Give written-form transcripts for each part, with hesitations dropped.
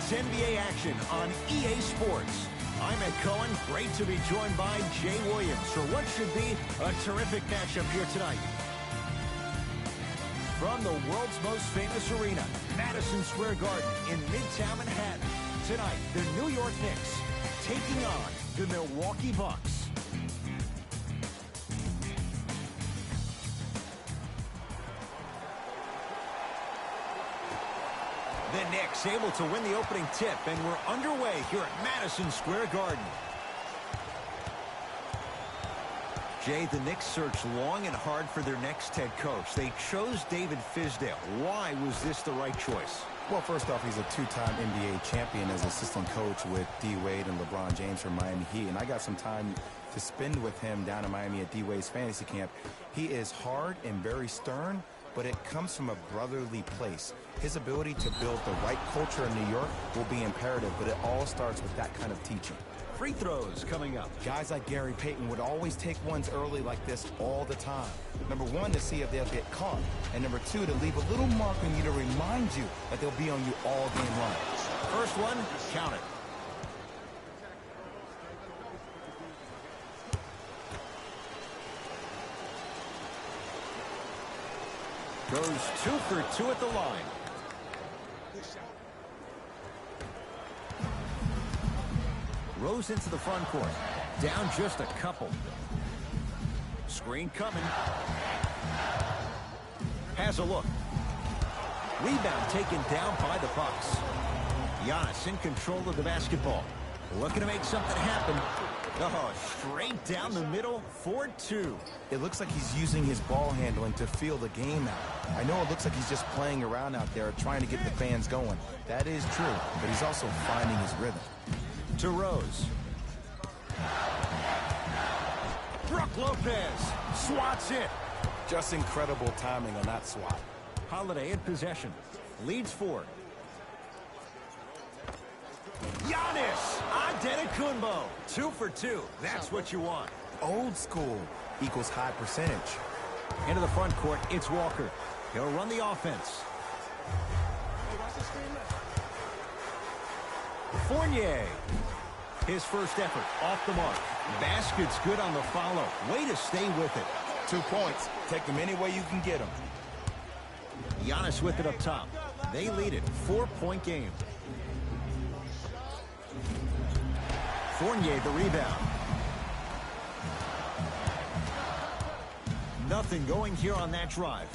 It's NBA action on EA Sports. I'm Ed Cohen. Great to be joined by Jay Williams for what should be a terrific matchup here tonight. From the world's most famous arena, Madison Square Garden in Midtown Manhattan. Tonight, the New York Knicks taking on the Milwaukee Bucks. The Knicks able to win the opening tip, and we're underway here at Madison Square Garden. Jay, the Knicks searched long and hard for their next head coach. They chose David Fizdale. Why was this the right choice? Well, first off, he's a two-time NBA champion as assistant coach with D. Wade and LeBron James from Miami Heat, and I got some time to spend with him down in Miami at D. Wade's fantasy camp. He is hard and very stern, but it comes from a brotherly place. His ability to build the right culture in New York will be imperative, but it all starts with that kind of teaching. Free throws coming up. Guys like Gary Payton would always take ones early like this all the time. Number one, to see if they'll get caught. And number two, to leave a little mark on you to remind you that they'll be on you all game long. First one, count it. Goes 2 for 2 at the line. Rose into the front court. Down just a couple. Screen coming. Has a look. Rebound taken down by the Bucks. Giannis in control of the basketball. Looking to make something happen. Oh, straight down the middle, 4-2. It looks like he's using his ball handling to feel the game out. I know it looks like he's just playing around out there trying to get the fans going. That is true, but he's also finding his rhythm. To Rose. Brook Lopez swats it. Just incredible timing on that swat. Holiday in possession. Leads 4. Giannis Antetokounmpo. 2 for 2. That's what you want. Old school equals high percentage. Into the front court, it's Walker. He'll run the offense. Fournier. His first effort off the mark. Basket's good on the follow. Way to stay with it. 2 points. Take them any way you can get them. Giannis with it up top. They lead it. 4-point game. Fournier the rebound. Nothing going here on that drive.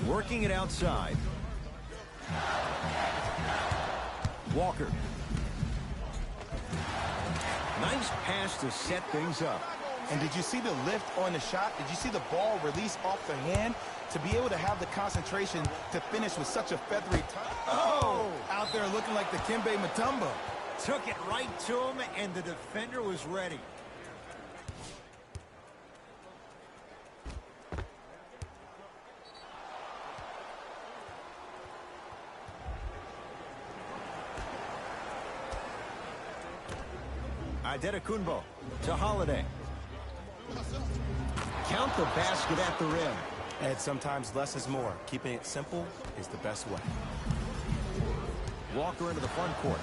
Working it outside. Walker. Nice pass to set things up. And did you see the lift on the shot? Did you see the ball release off the hand? To be able to have the concentration to finish with such a feathery touch. Oh! Out there looking like the Kimbe Mutombo. Took it right to him, and the defender was ready. Antetokounmpo to Holiday. Count the basket at the rim. And sometimes less is more. Keeping it simple is the best way. Walker into the front court.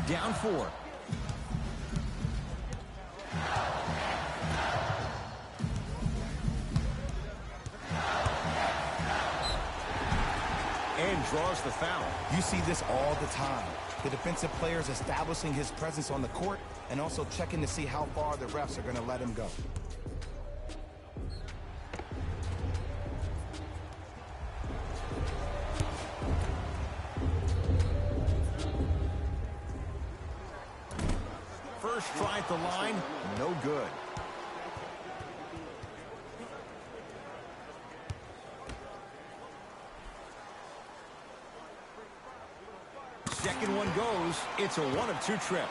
Down 4. And draws the foul. You see this all the time. The defensive players establishing his presence on the court and also checking to see how far the refs are going to let him go. First try at the line, no good. Second one goes. It's a 1 of 2 trip.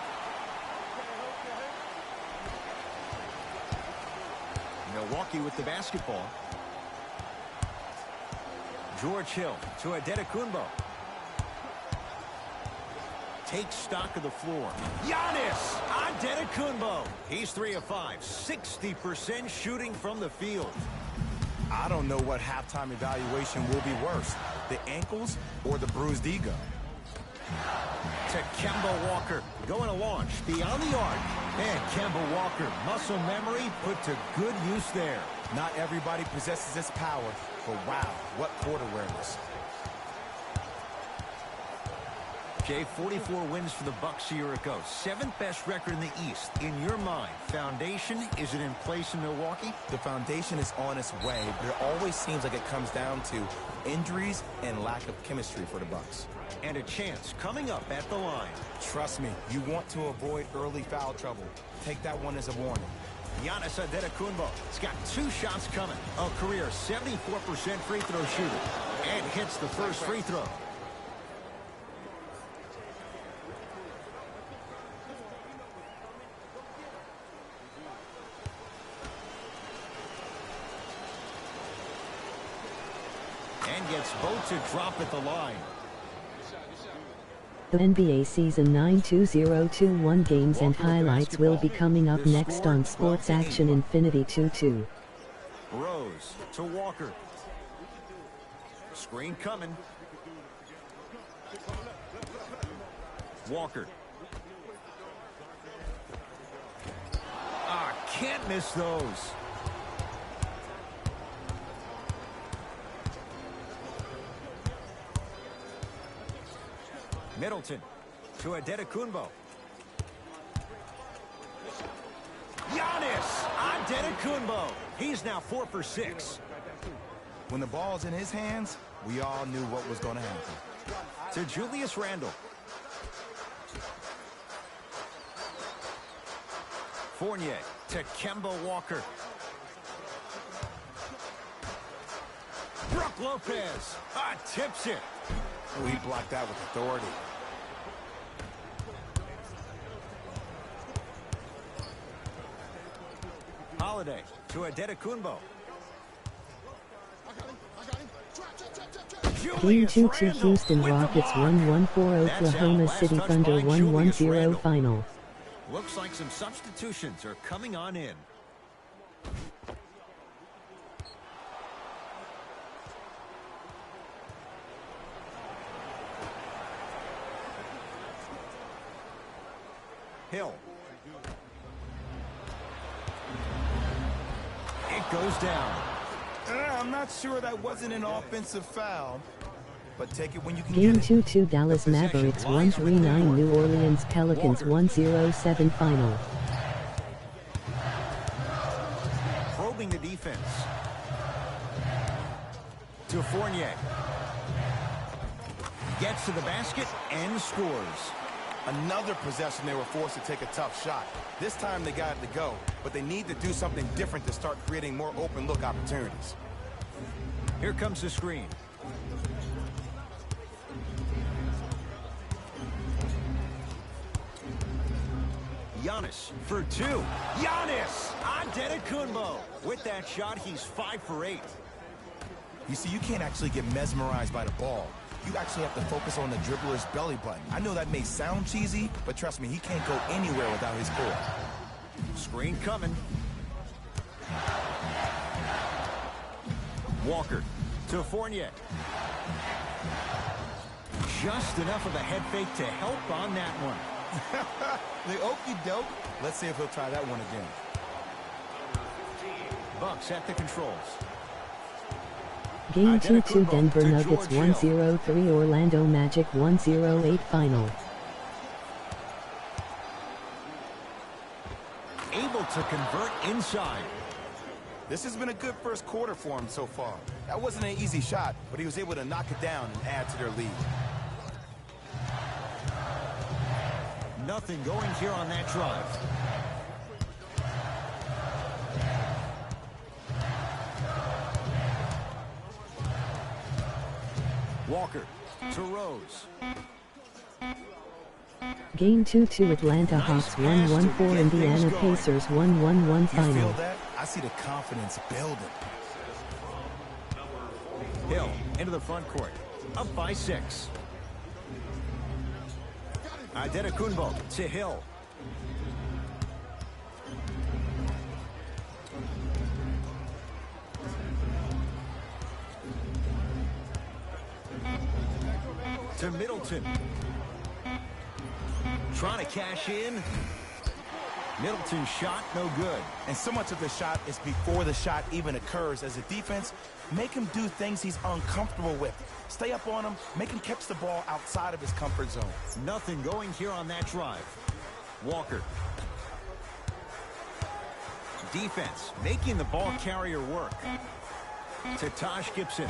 Milwaukee with the basketball. George Hill to Antetokounmpo. Takes stock of the floor. Giannis Antetokounmpo. He's 3 of 5. 60% shooting from the field. I don't know what halftime evaluation will be worse, the ankles or the bruised ego. To Kemba Walker. Going to launch beyond the arc. And Kemba Walker, muscle memory put to good use there. Not everybody possesses this power, but wow, what court awareness. Jay, 44 wins for the Bucks a year ago. 7th best record in the East. In your mind, foundation, is it in place in Milwaukee? The foundation is on its way, but it always seems like it comes down to injuries and lack of chemistry for the Bucks. And a chance coming up at the line. Trust me, you want to avoid early foul trouble. Take that one as a warning. Giannis Antetokounmpo has got 2 shots coming. A career 74% free throw shooter. And hits the first free throw. And gets both to drop at the line. The NBA Season 9 2021 games and highlights will be coming up next on Sports Action Infinity 2-2. Rose to Walker. Screen coming. Walker. Can't miss those. Middleton to Antetokounmpo. Giannis Antetokounmpo. He's now 4 for 6. When the ball's in his hands, we all knew what was going to happen. To Julius Randle. Fournier to Kemba Walker. Brook Lopez. Tips it. Oh, he blocked that with authority. Holiday to Antetokounmpo. Game 2 Houston Rockets 1-1-4 Oklahoma City Thunder 1-1-0 final. Looks like some substitutions are coming on in. Hill. It goes down. I'm not sure that wasn't an offensive foul, but take it when you can Game get it. 2 Dallas Mavericks 139 New Orleans Pelicans 107 final. Probing the defense. To Fournier. Gets to the basket and scores. Another possession they were forced to take a tough shot. This time they got it to go, but they need to do something different to start creating more open look opportunities. Here comes the screen. Giannis for 2. Giannis Antetokounmpo. With that shot, he's 5 for 8. You see, you can't actually get mesmerized by the ball. You actually have to focus on the dribbler's belly button. I know that may sound cheesy, but trust me, he can't go anywhere without his core. Screen coming. Walker to Fournier. Just enough of a head fake to help on that one. The okie doke. Let's see if he'll try that one again. Bucks at the controls. Game 2 Denver Nuggets 103 Orlando Magic 108 final. Able to convert inside. This has been a good first quarter for him so far. That wasn't an easy shot, but he was able to knock it down and add to their lead. Nothing going here on that drive. Walker to Rose. Game 2 Atlanta Hawks 1-1-4 Indiana Pacers 1-1-1 You final. feel that? I see the confidence building. Hill into the front court. Up by 6. Antetokounmpo to Hill. To Middleton. Trying to cash in. Middleton's shot, no good. And so much of the shot is before the shot even occurs. As a defense, make him do things he's uncomfortable with. Stay up on him, make him catch the ball outside of his comfort zone. Nothing going here on that drive. Walker. Defense, making the ball carrier work. To Taj Gibson.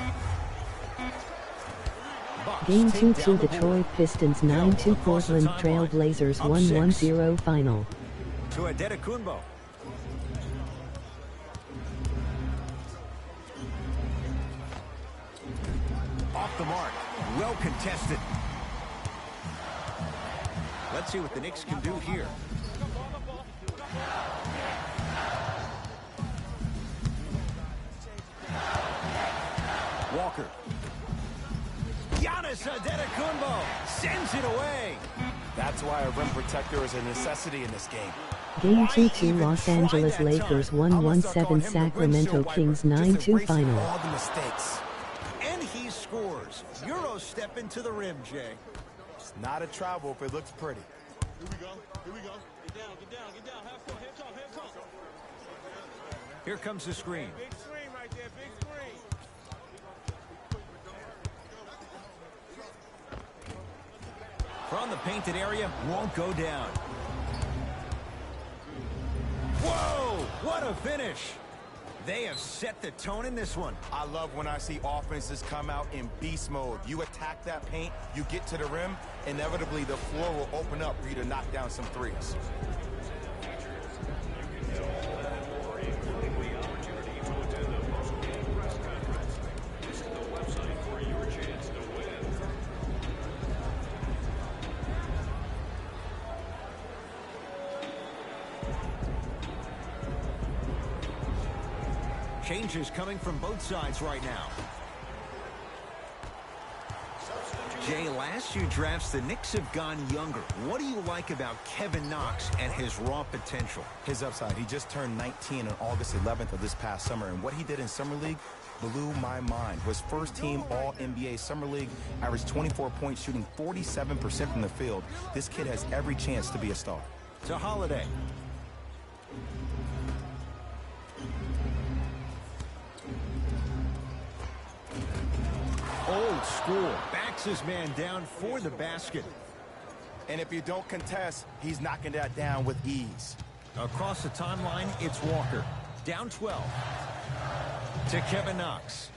Bucks Game take 2 down the Detroit board. Pistons Now, 9-2 across the Portland timeline. Trail Blazers Up 1-1-0 final. To Adetokunbo. Off the mark. Well contested. Let's see what the Knicks can do here. Walker. Giannis Adetokunbo sends it away. That's why a rim protector is a necessity in this game. Game Why 2 even Los try Angeles that Lakers time? I'ma suck on 1-1-7 him, the Sacramento windshield Kings wiper, just 9-2 erasing final. all the mistakes. And he scores. Euro step into the rim, Jay. It's not a travel if it looks pretty. Here we go. Here we go. Get down, get down, get down. Have fun. Head talk, head talk. Here comes the screen. Big screen right there, big screen. From the painted area, won't go down. Whoa, what a finish. They have set the tone in this one. I love when I see offenses come out in beast mode. You attack that paint, you get to the rim, inevitably the floor will open up for you to knock down some threes. Changes coming from both sides right now. Jay, last few drafts, the Knicks have gone younger. What do you like about Kevin Knox and his raw potential? His upside, he just turned 19 on August 11th of this past summer, and what he did in Summer League blew my mind. Was first team All-NBA Summer League, averaged 24 points, shooting 47% from the field. This kid has every chance to be a star. To Holiday. Old school. Backs his man down for the basket. And if you don't contest, he's knocking that down with ease. Across the timeline, it's Walker. Down 12. To Kevin Knox.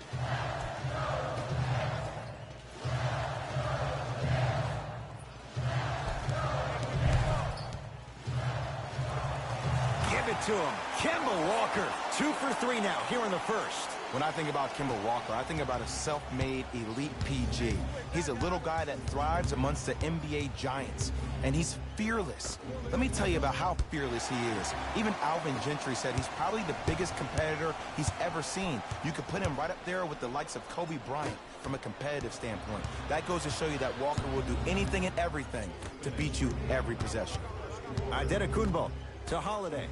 Give it to him. Kemba Walker. 2 for 3 now here in the first. When I think about Kemba Walker, I think about a self-made elite PG. He's a little guy that thrives amongst the NBA giants, and he's fearless. Let me tell you about how fearless he is. Even Alvin Gentry said he's probably the biggest competitor he's ever seen. You could put him right up there with the likes of Kobe Bryant from a competitive standpoint. That goes to show you that Walker will do anything and everything to beat you every possession. Adetokunbo to Holiday.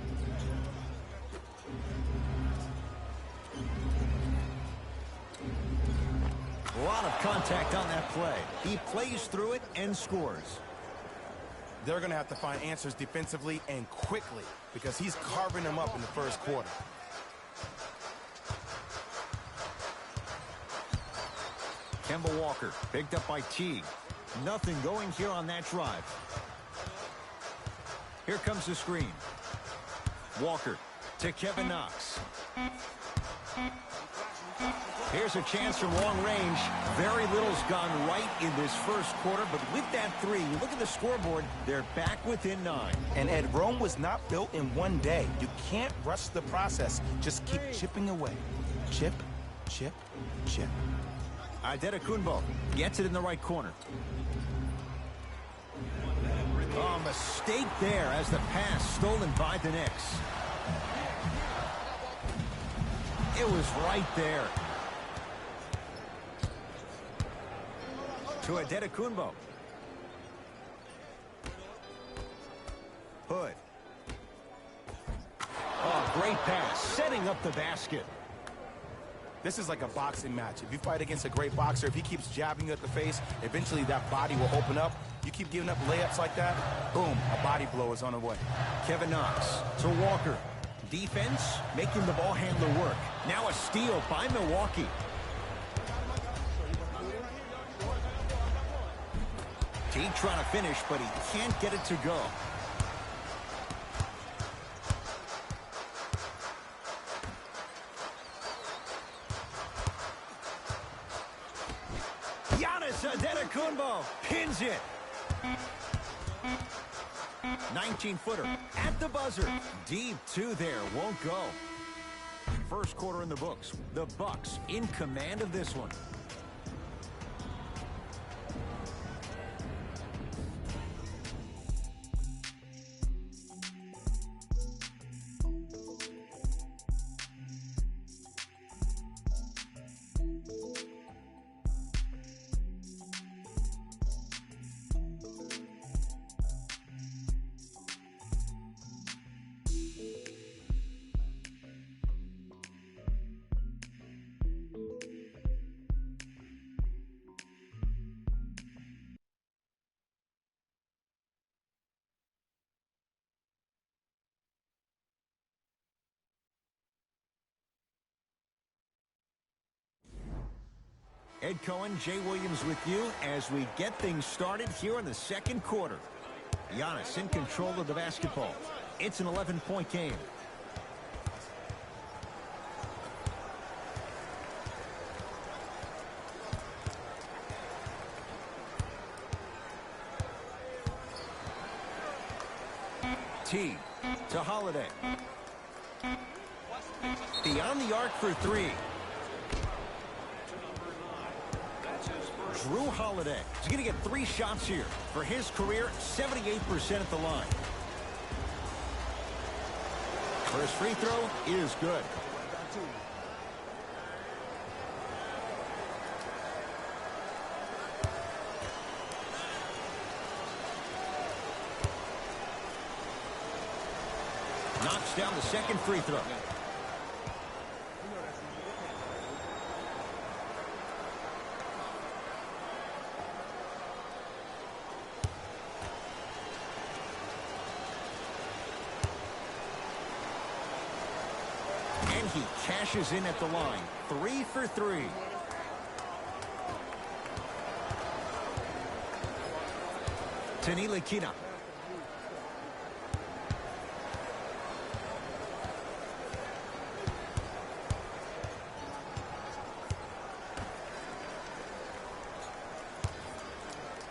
A lot of contact on that play. He plays through it and scores. They're going to have to find answers defensively and quickly because he's carving them up in the first quarter. Kemba Walker picked up by Teague. Nothing going here on that drive. Here comes the screen. Walker to Kevin Knox. Here's a chance from long range. Very little's gone right in this first quarter, but with that three, you look at the scoreboard, they're back within 9. And Ed, Rome was not built in one day. You can't rush the process. Just keep chipping away. Chip, chip, chip. Adetokunbo gets it in the right corner. Oh, mistake there as the pass stolen by the Knicks. It was right there. To Adetokunbo. Hood. Oh, great pass, setting up the basket. This is like a boxing match. If you fight against a great boxer, if he keeps jabbing you at the face, eventually that body will open up. You keep giving up layups like that, boom, a body blow is on the way. Kevin Knox to Walker. Defense making the ball handler work. Now a steal by Milwaukee. Teague trying to finish, but he can't get it to go. Antetokounmpo pins it. 19-footer at the buzzer. Deep two there, won't go. First quarter in the books. The Bucks in command of this one. Ed Cohen, Jay Williams with you as we get things started here in the second quarter. Giannis in control of the basketball. It's an 11-point game. Teague to Holiday. Beyond the arc for three. Drew Holiday is going to get 3 shots here. For his career, 78% at the line. First free throw is good. Knocks down the second free throw. And he cashes in at the line. 3 for 3. Ntilikina.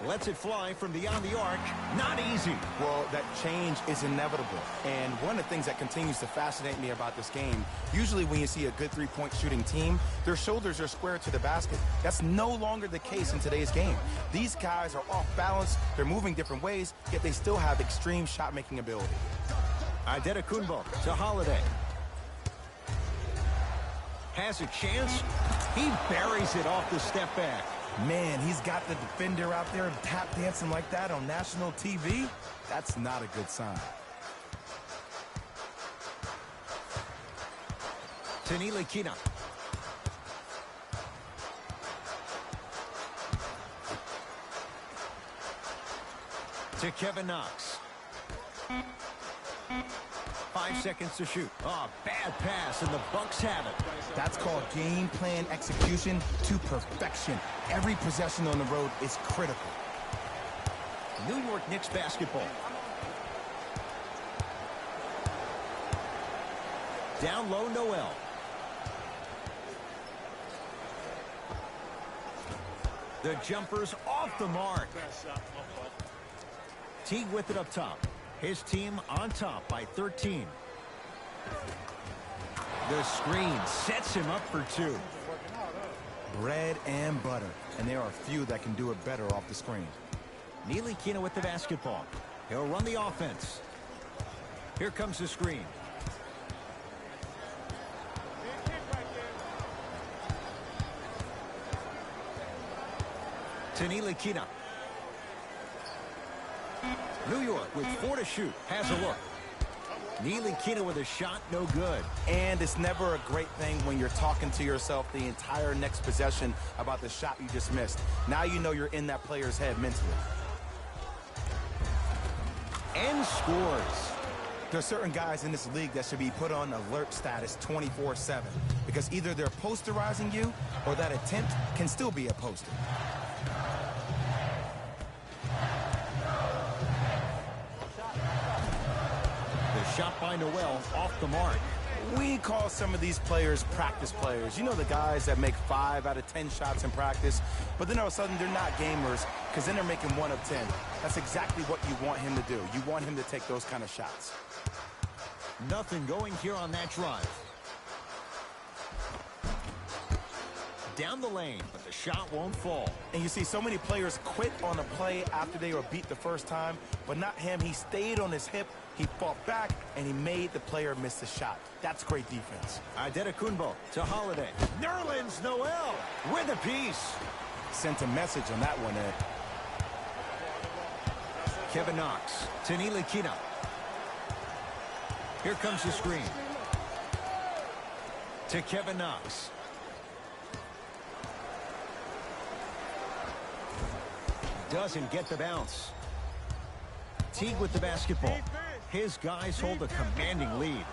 Lets it fly from beyond the arc. Not easy. Well, that change is inevitable. And one of the things that continues to fascinate me about this game, usually when you see a good three-point shooting team, their shoulders are square to the basket. That's no longer the case in today's game. These guys are off balance. They're moving different ways, yet they still have extreme shot-making ability. Antetokounmpo to Holiday. Has a chance. He buries it off the step back. Man, he's got the defender out there tap dancing like that on national TV. That's not a good sign. Ntilikina. To Kevin Knox. 5 seconds to shoot. Oh, bad pass, and the Bucks have it. That's called game plan execution to perfection. Every possession on the road is critical. New York Knicks basketball. Down low, Noel. The jumper's off the mark. Teague with it up top. His team on top by 13. The screen sets him up for 2. Bread and butter. And there are few that can do it better off the screen. Ntilikina with the basketball. He'll run the offense. Here comes the screen. Ntilikina. New York with 4 to shoot. Has a look. Ntilikina with a shot, no good. And it's never a great thing when you're talking to yourself the entire next possession about the shot you just missed. Now you know you're in that player's head mentally. And scores. There are certain guys in this league that should be put on alert status 24/7 because either they're posterizing you or that attempt can still be a poster. The shot by Noel off the mark. We call some of these players practice players. You know, the guys that make 5 out of 10 shots in practice, but then all of a sudden they're not gamers because then they're making 1 of 10. That's exactly what you want him to do. You want him to take those kind of shots. Nothing going here on that drive. Down the lane, but the shot won't fall. And you see so many players quit on a play after they were beat the first time, but not him. He stayed on his hip, he fought back, and he made the player miss the shot. That's great defense. Adetokunbo to Holiday. Nerlens Noel with a piece. Sent a message on that one, Ed. Kevin Knox to Ntilikina. Here comes the screen. To Kevin Knox. Doesn't get the bounce. Teague with the basketball. His guys hold a commanding lead.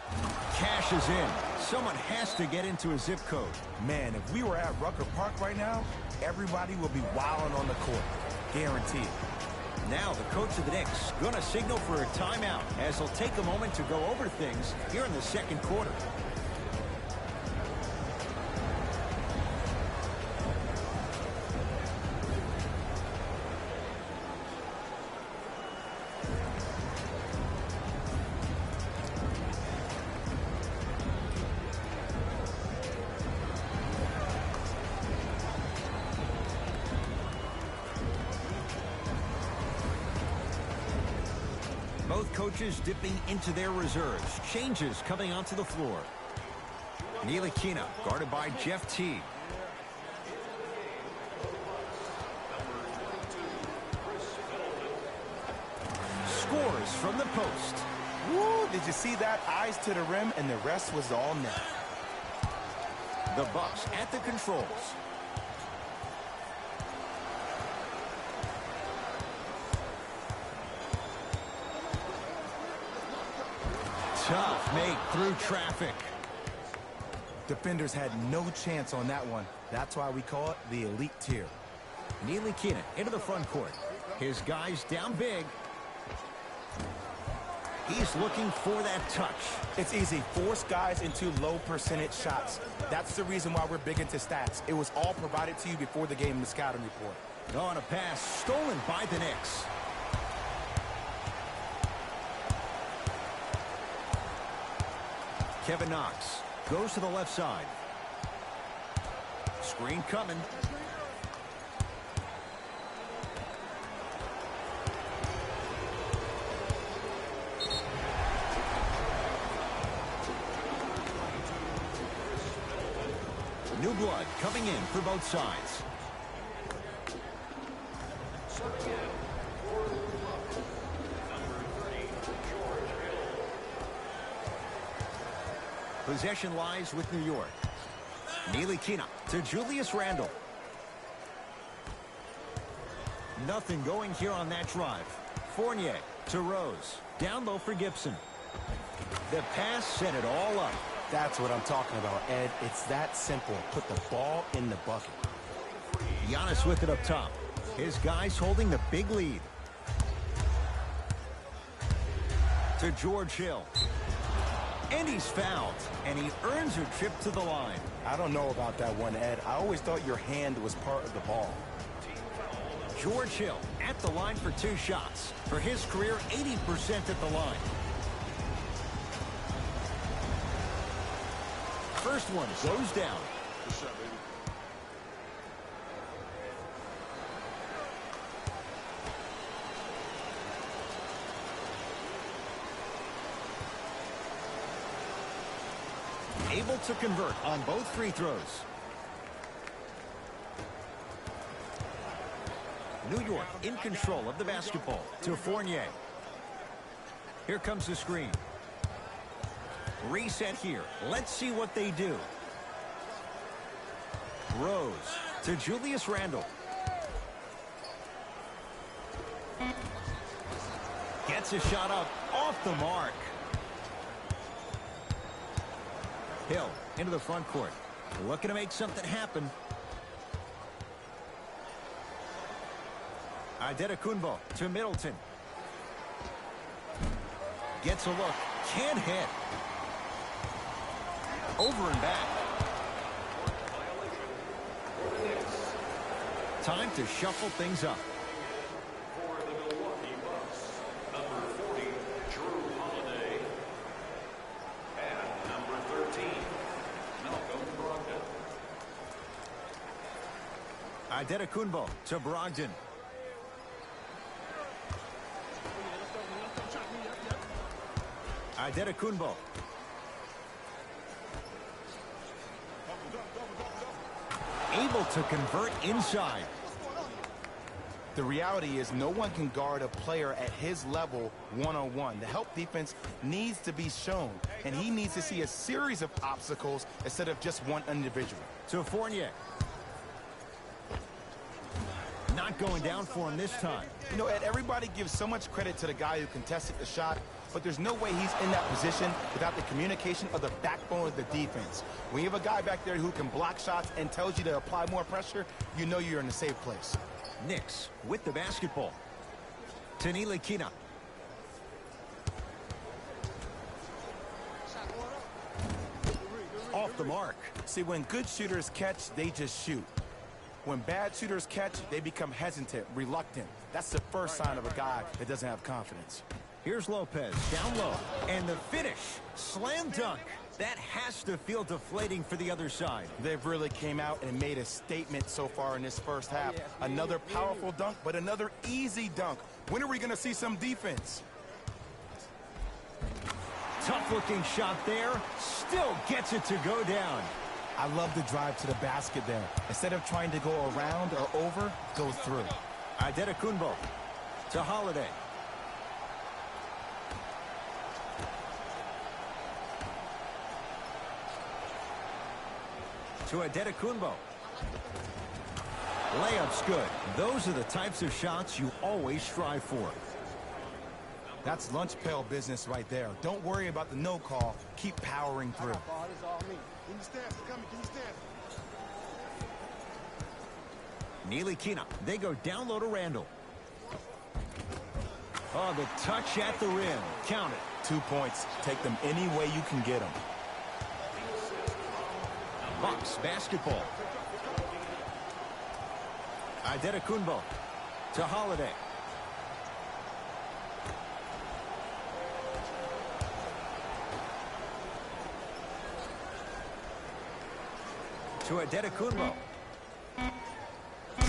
Cashes in. Someone has to get into a zip code. Man, if we were at Rucker Park right now, everybody would be wilding on the court. Guaranteed. Now the coach of the Knicks going to signal for a timeout as he'll take a moment to go over things here in the second quarter. Both coaches dipping into their reserves. Changes coming onto the floor. Ntilikina guarded by Jeff Teague. Scores from the post. Woo! Did you see that? Eyes to the rim, and the rest was all net. The Bucks at the controls. Tough make through traffic. Defenders had no chance on that one. That's why we call it the elite tier. Ntilikina into the front court. His guys down big. He's looking for that touch. It's easy. Force guys into low percentage shots. That's the reason why we're big into stats. It was all provided to you before the game in the scouting report. On a pass stolen by the Knicks. Kevin Knox goes to the left side. Screen coming. New blood coming in for both sides. Possession lies with New York. Ntilikina to Julius Randle. Nothing going here on that drive. Fournier to Rose. Down low for Gibson. The pass set it all up. That's what I'm talking about, Ed. It's that simple. Put the ball in the bucket. Giannis with it up top. His guys holding the big lead. To George Hill. And he's fouled. And he earns a trip to the line. I don't know about that one, Ed. I always thought your hand was part of the ball. George Hill at the line for 2 shots. For his career, 80% at the line. First one goes down. Good shot, baby. Able to convert on both free throws. New York in control of the basketball to Fournier. Here comes the screen. Reset here. Let's see what they do. Rose to Julius Randle. Gets a shot up off the mark. Hill into the front court. Looking to make something happen. Antetokounmpo to Middleton. Gets a look. Can't hit. Over and back. Time to shuffle things up. For the Milwaukee Bucks, number 40, Drew Holiday. And number 13, Malcolm Brogdon. Antetokounmpo to Brogdon. Antetokounmpo. Able to convert inside. The reality is no one can guard a player at his level one-on-one. The help defense needs to be shown, and he needs to see a series of obstacles instead of just one individual. To Fournier. Not going down for him this time. You know, Ed, everybody gives so much credit to the guy who contested the shot, but there's no way he's in that position without the communication of the backbone of the defense. When you have a guy back there who can block shots and tells you to apply more pressure, you know you're in a safe place. Knicks with the basketball. To Ntilikina. Off the mark. See, when good shooters catch, they just shoot. When bad shooters catch, they become hesitant, reluctant. That's the first sign of a guy that doesn't have confidence. Here's Lopez down low. And the finish. Slam dunk. That has to feel deflating for the other side. They've really came out and made a statement so far in this first half. Another powerful dunk, but another easy dunk. When are we going to see some defense? Tough-looking shot there. Still gets it to go down. I love the drive to the basket there. Instead of trying to go around or over, go through. Antetokounmpo to Holiday. To Antetokounmpo. Layup's good. Those are the types of shots you always strive for. That's lunch pail business right there. Don't worry about the no call. Keep powering through. Ntilikina. They go down low to Randle. Oh, the touch at the rim. Count it. 2 points. Take them any way you can get them. Bucks basketball. Antetokounmpo to Holiday. To Antetokounmpo.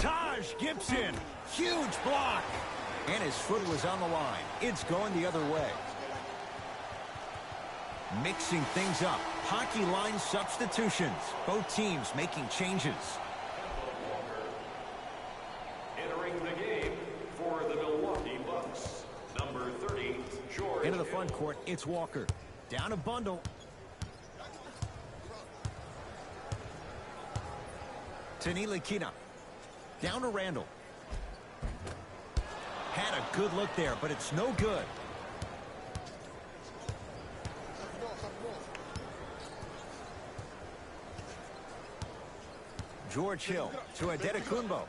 Taj Gibson. Huge block. And his foot was on the line. It's going the other way. Mixing things up. Hockey line substitutions. Both teams making changes. Entering the game for the Milwaukee Bucks, number 30, George. Into the front court, it's Walker. Down a bundle. To Ntilikina. Down to Randle. Had a good look there, but it's no good. George Hill to Antetokounmpo.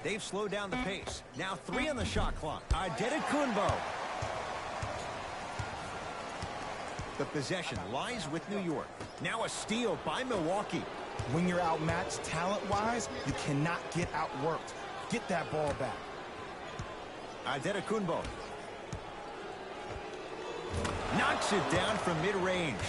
They've slowed down the pace. Now 3 on the shot clock. Antetokounmpo. The possession lies with New York. Now a steal by Milwaukee. When you're outmatched talent-wise, you cannot get outworked. Get that ball back. Antetokounmpo. Knocks it down from mid-range.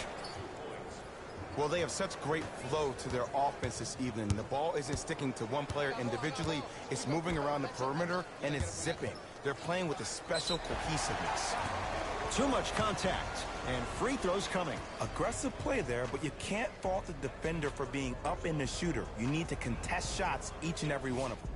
Well, they have such great flow to their offense this evening. The ball isn't sticking to one player individually. It's moving around the perimeter, and it's zipping. They're playing with a special cohesiveness. Too much contact, and free throws coming. Aggressive play there, but you can't fault the defender for being up in the shooter. You need to contest shots, each and every one of them.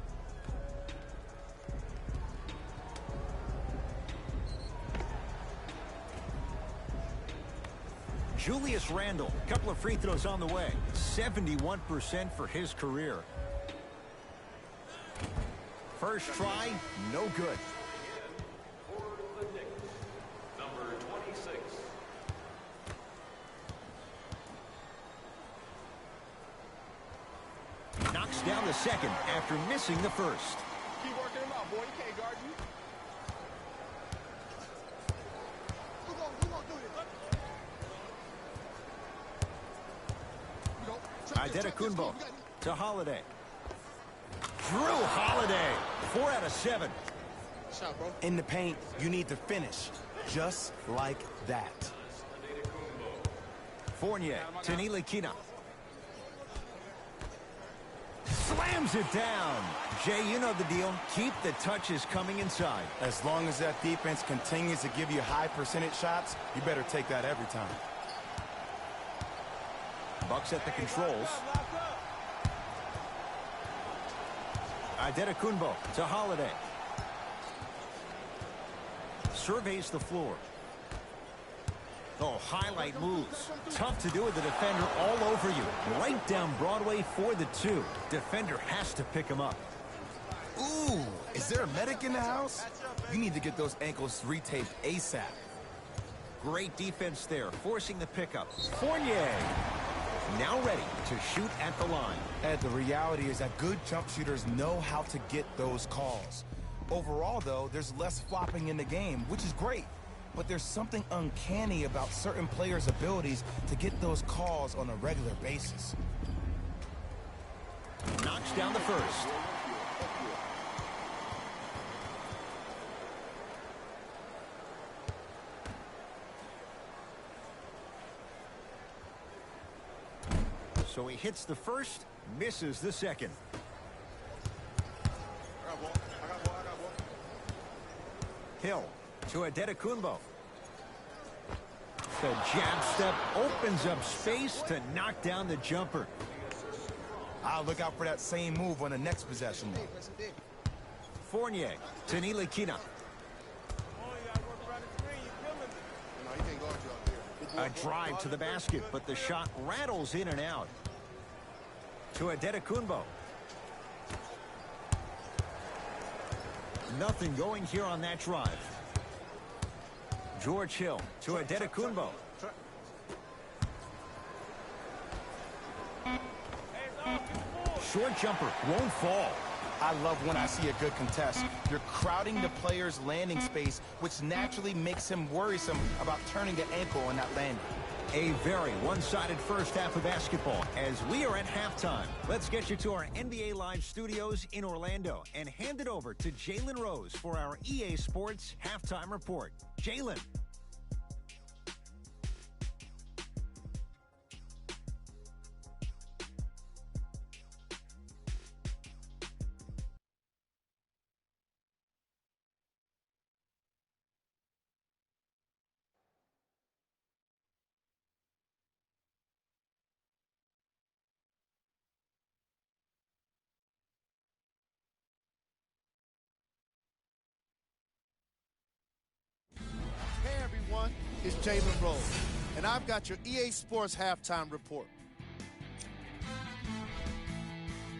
Julius Randle, a couple of free throws on the way. 71% for his career. First try, no good. For the Knicks, number 26. Knocks down the second after missing the first. Keep working him out, boy. He can't guard you. Who gonna do this? Antetokounmpo to Holiday. Drew Holiday, 4 out of 7. Shot, bro. In the paint, you need to finish just like that. Fournier to Ntilikina. Slams it down. Jay, you know the deal. Keep the touches coming inside. As long as that defense continues to give you high percentage shots, you better take that every time. Bucks at the controls. Antetokounmpo to Holiday. Surveys the floor. Oh, highlight moves. Tough to do with the defender all over you. Right down Broadway for the 2. Defender has to pick him up. Ooh, is there a medic in the house? You need to get those ankles retaped ASAP. Great defense there, forcing the pickup. Fournier now ready to shoot at the line. Ed, the reality is that good jump shooters know how to get those calls. Overall, though, there's less flopping in the game, which is great. But there's something uncanny about certain players' abilities to get those calls on a regular basis. Knocks down the first. So he hits the first, misses the second. I got ball. I got ball. I got ball. Hill to Antetokounmpo. The jab step opens up space to knock down the jumper. I'll look out for that same move on the next possession. Fournier to Ntilikina. No, he can't guard you out there. A drive to the basket, but the shot rattles in and out. To Antetokounmpo. Nothing going here on that drive. George Hill to Antetokounmpo. Short jumper won't fall. I love when I see a good contest. You're crowding the player's landing space, which naturally makes him worrisome about turning the ankle on that landing. A very one-sided first half of basketball as we are at halftime. Let's get you to our NBA Live studios in Orlando and hand it over to Jalen Rose for our EA Sports Halftime Report. Jalen. Hey everyone, it's Jalen Rose, and I've got your EA Sports Halftime Report.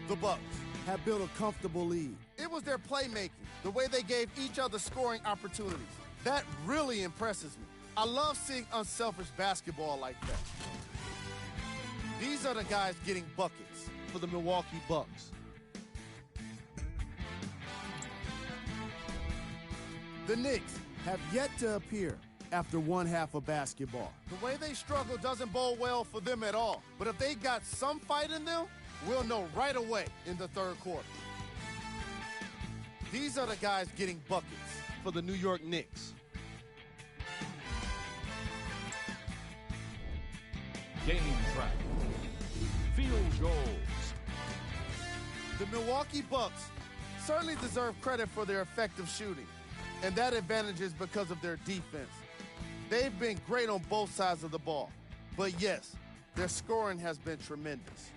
The Bucks have built a comfortable lead. It was their playmaking, the way they gave each other scoring opportunities. That really impresses me. I love seeing unselfish basketball like that. These are the guys getting buckets for the Milwaukee Bucks. The Knicks have yet to appear after one half of basketball. The way they struggle doesn't bode well for them at all. But if they got some fight in them, we'll know right away in the third quarter. These are the guys getting buckets for the New York Knicks. Game track. Field goals. The Milwaukee Bucks certainly deserve credit for their effective shooting, and that advantage is because of their defense. They've been great on both sides of the ball, but yes, their scoring has been tremendous.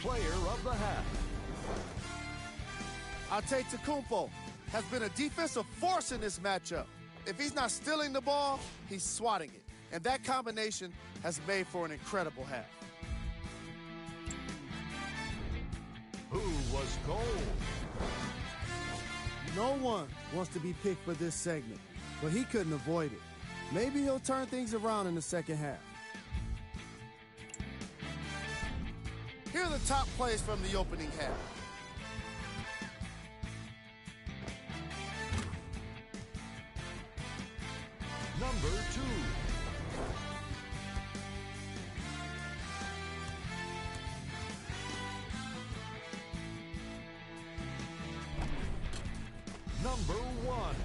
Player of the half. Antetokounmpo has been a defensive force in this matchup. If he's not stealing the ball, he's swatting it. And that combination has made for an incredible half. Who was gold? No one wants to be picked for this segment, but he couldn't avoid it. Maybe he'll turn things around in the second half. Here are the top plays from the opening half. Number 2. Number 1.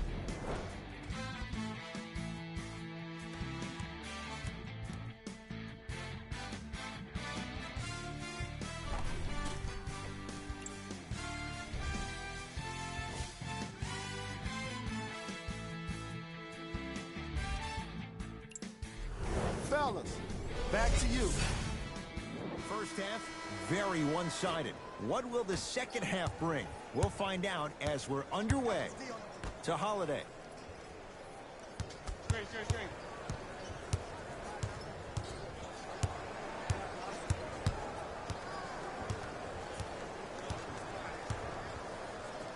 Fellas, back to you. First half, very one-sided. What will the second half bring? We'll find out as we're underway. To Holiday. Screen.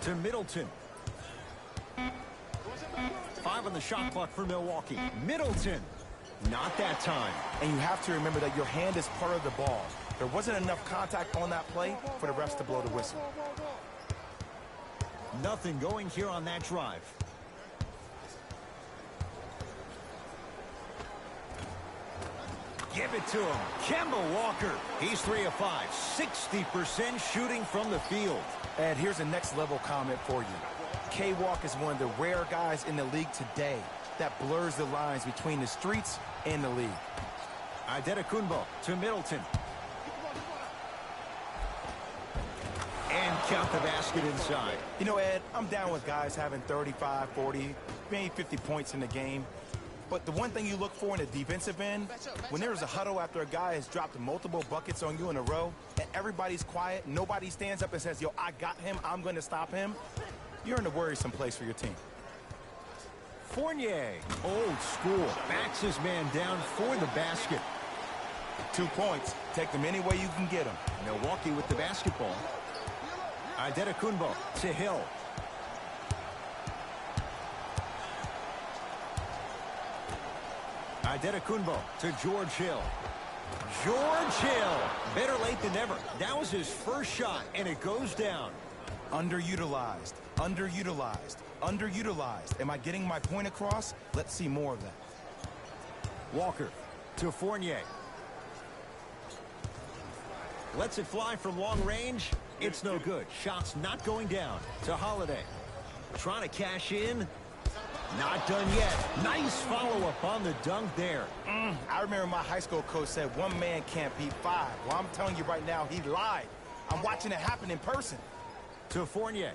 To Middleton. 5 on the shot clock for Milwaukee. Middleton. Not that time. And you have to remember that your hand is part of the ball. There wasn't enough contact on that play for the refs to blow the whistle. Nothing going here on that drive. Give it to him. Kemba Walker. He's 3 of 5. 60% shooting from the field. Ed, here's a next level comment for you. K-Walk is one of the rare guys in the league today that blurs the lines between the streets and the league. Antetokounmpo to Middleton. And count the basket inside. You know, Ed, I'm down with guys having 35, 40, maybe 50 points in the game. But the one thing you look for in a defensive end, when there's a huddle after a guy has dropped multiple buckets on you in a row, and everybody's quiet, nobody stands up and says, yo, I got him, I'm going to stop him, you're in a worrisome place for your team. Fournier, old school, backs his man down for the basket. 2 points. Take them any way you can get them. Milwaukee with the basketball. Antetokounmpo to Hill. Antetokounmpo to George Hill. George Hill. Better late than never. That was his first shot, and it goes down. Underutilized, underutilized, underutilized. Am I getting my point across? Let's see more of that. Walker to Fournier. Lets it fly from long range. It's no good. Shot's not going down. To Holiday. Trying to cash in. Not done yet. Nice follow-up on the dunk there. I remember my high school coach said one man can't beat 5. Well, I'm telling you right now, he lied. I'm watching it happen in person. To Fournier.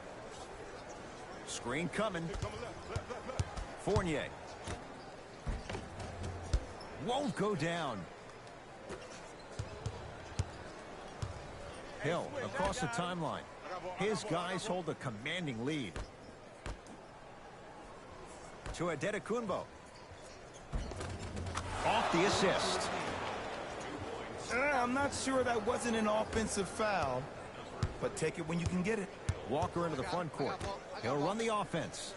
Screen coming. Fournier. Won't go down. Hill across the timeline. His guys hold a commanding lead. To Antetokounmpo. Off the assist. I'm not sure that wasn't an offensive foul, but take it when you can get it. Walker into the front court. He'll run the offense.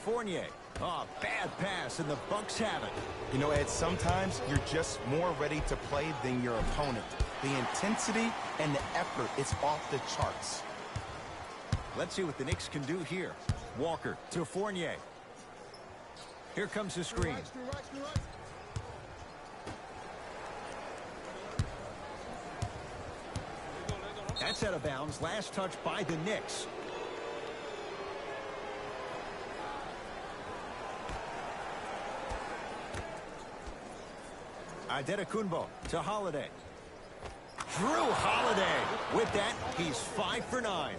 Fournier. Oh, bad pass, and the Bucks have it. You know, Ed, sometimes you're just more ready to play than your opponent. The intensity and the effort is off the charts. Let's see what the Knicks can do here. Walker to Fournier. Here comes the screen. That's out of bounds. Last touch by the Knicks. Antetokounmpo to Holiday. Drew Holiday. With that, he's 5 for 9.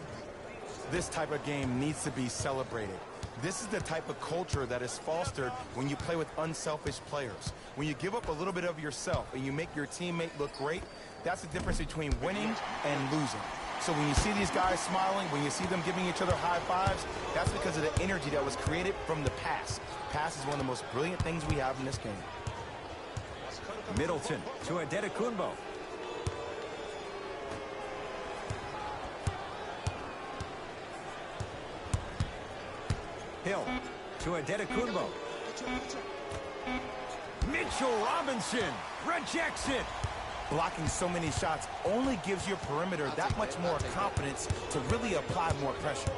This type of game needs to be celebrated. This is the type of culture that is fostered when you play with unselfish players. When you give up a little bit of yourself and you make your teammate look great, that's the difference between winning and losing. So when you see these guys smiling, when you see them giving each other high fives, that's because of the energy that was created from the pass. Pass is one of the most brilliant things we have in this game. Middleton to Adetokunbo. Hill to Adetokunbo. Mitchell Robinson rejects it. Blocking so many shots only gives your perimeter that much more confidence to really apply more pressure.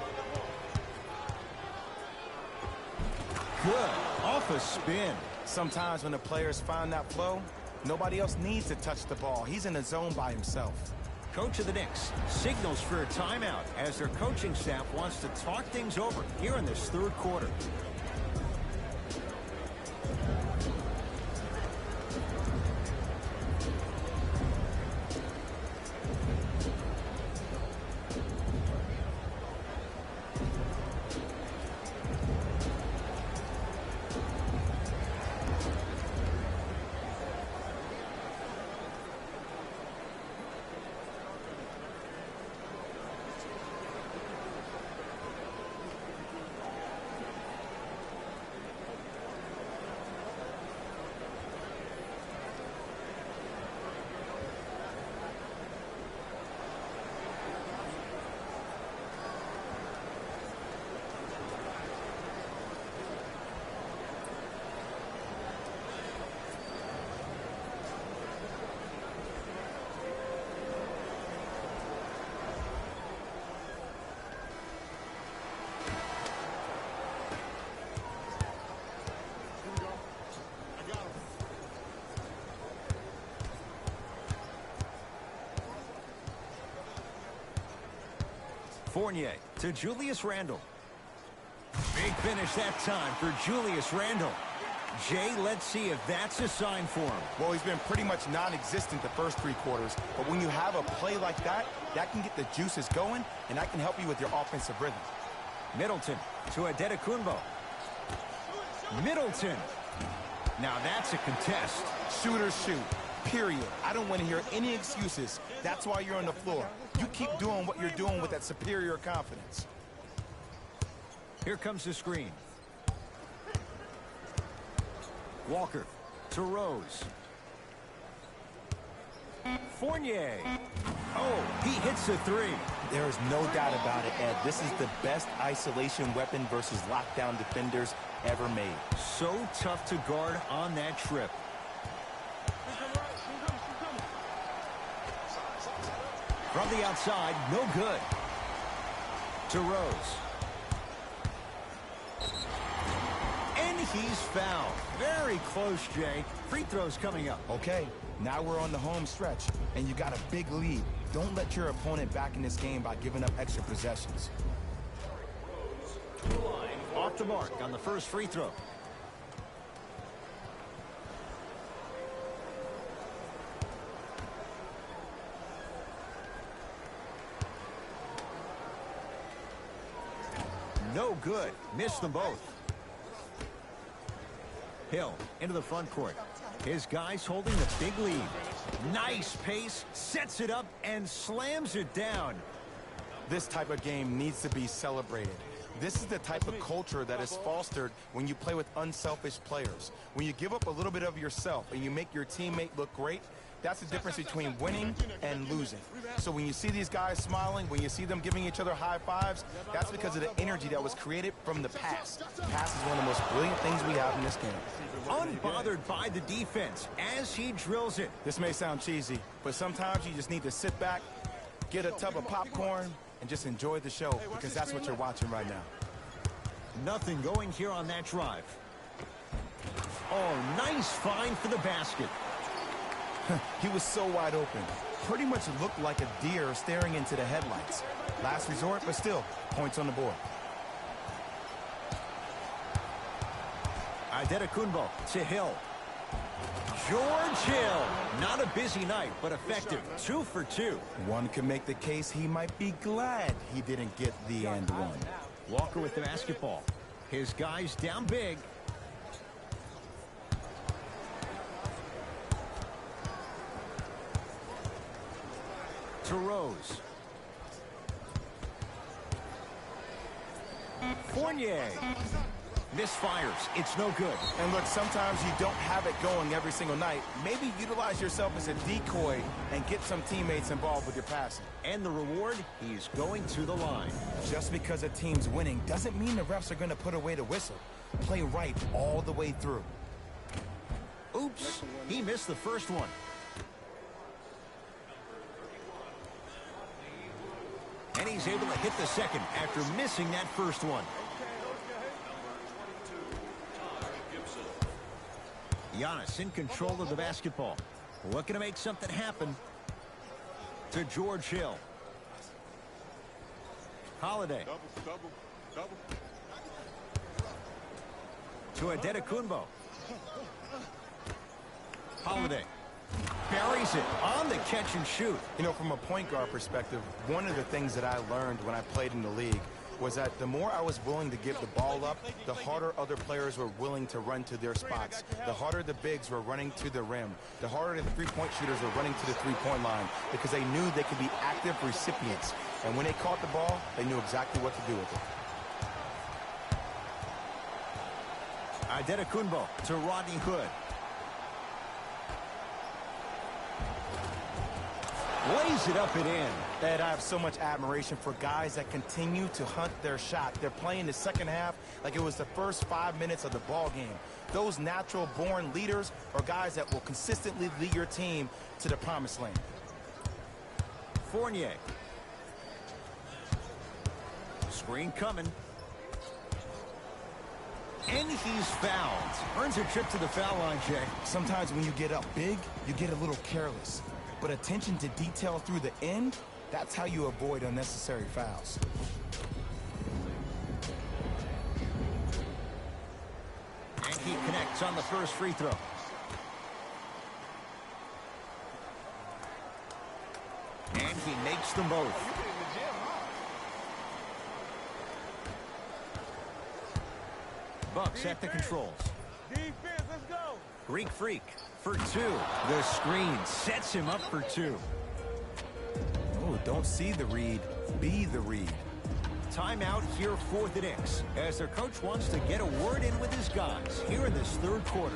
Good. Off a spin. Sometimes when the players find that flow, nobody else needs to touch the ball. He's in the zone by himself. Coach of the Knicks signals for a timeout as their coaching staff wants to talk things over here in this third quarter. Fournier to Julius Randle. Big finish that time for Julius Randle. Jay, let's see if that's a sign for him. Well, he's been pretty much non-existent the first three quarters, but when you have a play like that, that can get the juices going, and that can help you with your offensive rhythm. Middleton to Adetokunbo. Middleton. Now that's a contest. Shooters shoot, period. I don't want to hear any excuses. That's why you're on the floor. You keep doing what you're doing with that superior confidence. Here comes the screen. Walker to Rose. Fournier. Oh, he hits the three. There is no doubt about it, Ed. This is the best isolation weapon versus lockdown defenders ever made. So tough to guard on that trip. From the outside, no good. To Rose. And he's fouled. Very close, Jay. Free throws coming up. Okay, now we're on the home stretch, and you got a big lead. Don't let your opponent back in this game by giving up extra possessions. Off the mark on the first free throw. No good. Missed them both. Hill into the front court. His guys holding the big lead. Nice pace, sets it up, and slams it down. This type of game needs to be celebrated. This is the type of culture that is fostered when you play with unselfish players. When you give up a little bit of yourself and you make your teammate look great, that's the difference between winning and losing. So when you see these guys smiling, when you see them giving each other high fives, that's because of the energy that was created from the pass. Pass is one of the most brilliant things we have in this game. Unbothered by the defense as he drills it. This may sound cheesy, but sometimes you just need to sit back, get a tub of popcorn, and just enjoy the show, because that's what you're watching right now. Nothing going here on that drive. Oh, nice find for the basket. He was so wide open. Pretty much looked like a deer staring into the headlights. Last resort, but still, points on the board. Adetokunbo to Hill. George Hill. Not a busy night, but effective. 2 for 2. One could make the case he might be glad he didn't get the and one. Walker with the basketball. His guys down big. To Rose. Fournier. Misfires. It's no good. And look, sometimes you don't have it going every single night. Maybe utilize yourself as a decoy and get some teammates involved with your passing. And the reward, he's going to the line. Just because a team's winning doesn't mean the refs are going to put away the whistle. Play right all the way through. Oops, he missed the first one. And he's able to hit the second after missing that first one. Giannis in control of the basketball. Looking to make something happen. To George Hill. Holiday. To Adetokunbo. Holiday. Buries it on the catch and shoot. You know, from a point guard perspective, one of the things that I learned when I played in the league was that the more I was willing to give the ball up, the harder other players were willing to run to their spots. The harder the bigs were running to the rim. The harder the three-point shooters were running to the three-point line because they knew they could be active recipients. And when they caught the ball, they knew exactly what to do with it. Adetokunbo to Rodney Hood. Lays it up and in. Ed, I have so much admiration for guys that continue to hunt their shot. They're playing the second half like it was the first 5 minutes of the ball game. Those natural-born leaders are guys that will consistently lead your team to the promised land. Fournier. Screen coming. And he's fouled. Earns a trip to the foul line, Jay. Sometimes when you get up big, you get a little careless. But attention to detail through the end, that's how you avoid unnecessary fouls. And he connects on the first free throw. And he makes them both. Bucks at the controls. Defense, let's go. Greek Freak for 2. The screen sets him up for 2. Oh, don't see the read, be the read. Timeout here for the Knicks as their coach wants to get a word in with his guys here in this third quarter.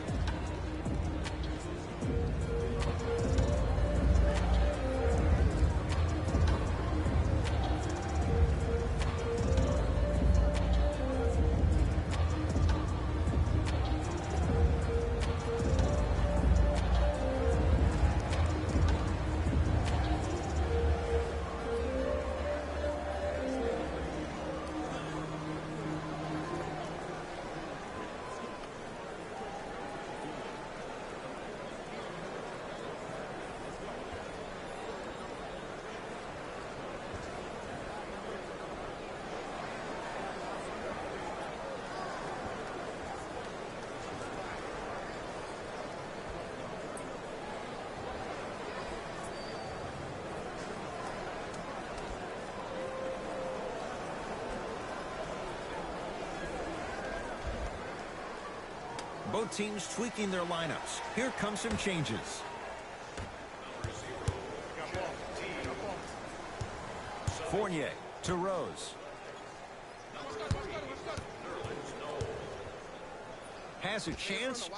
Both teams tweaking their lineups. Here come some changes. Fournier to Rose. Has a chance.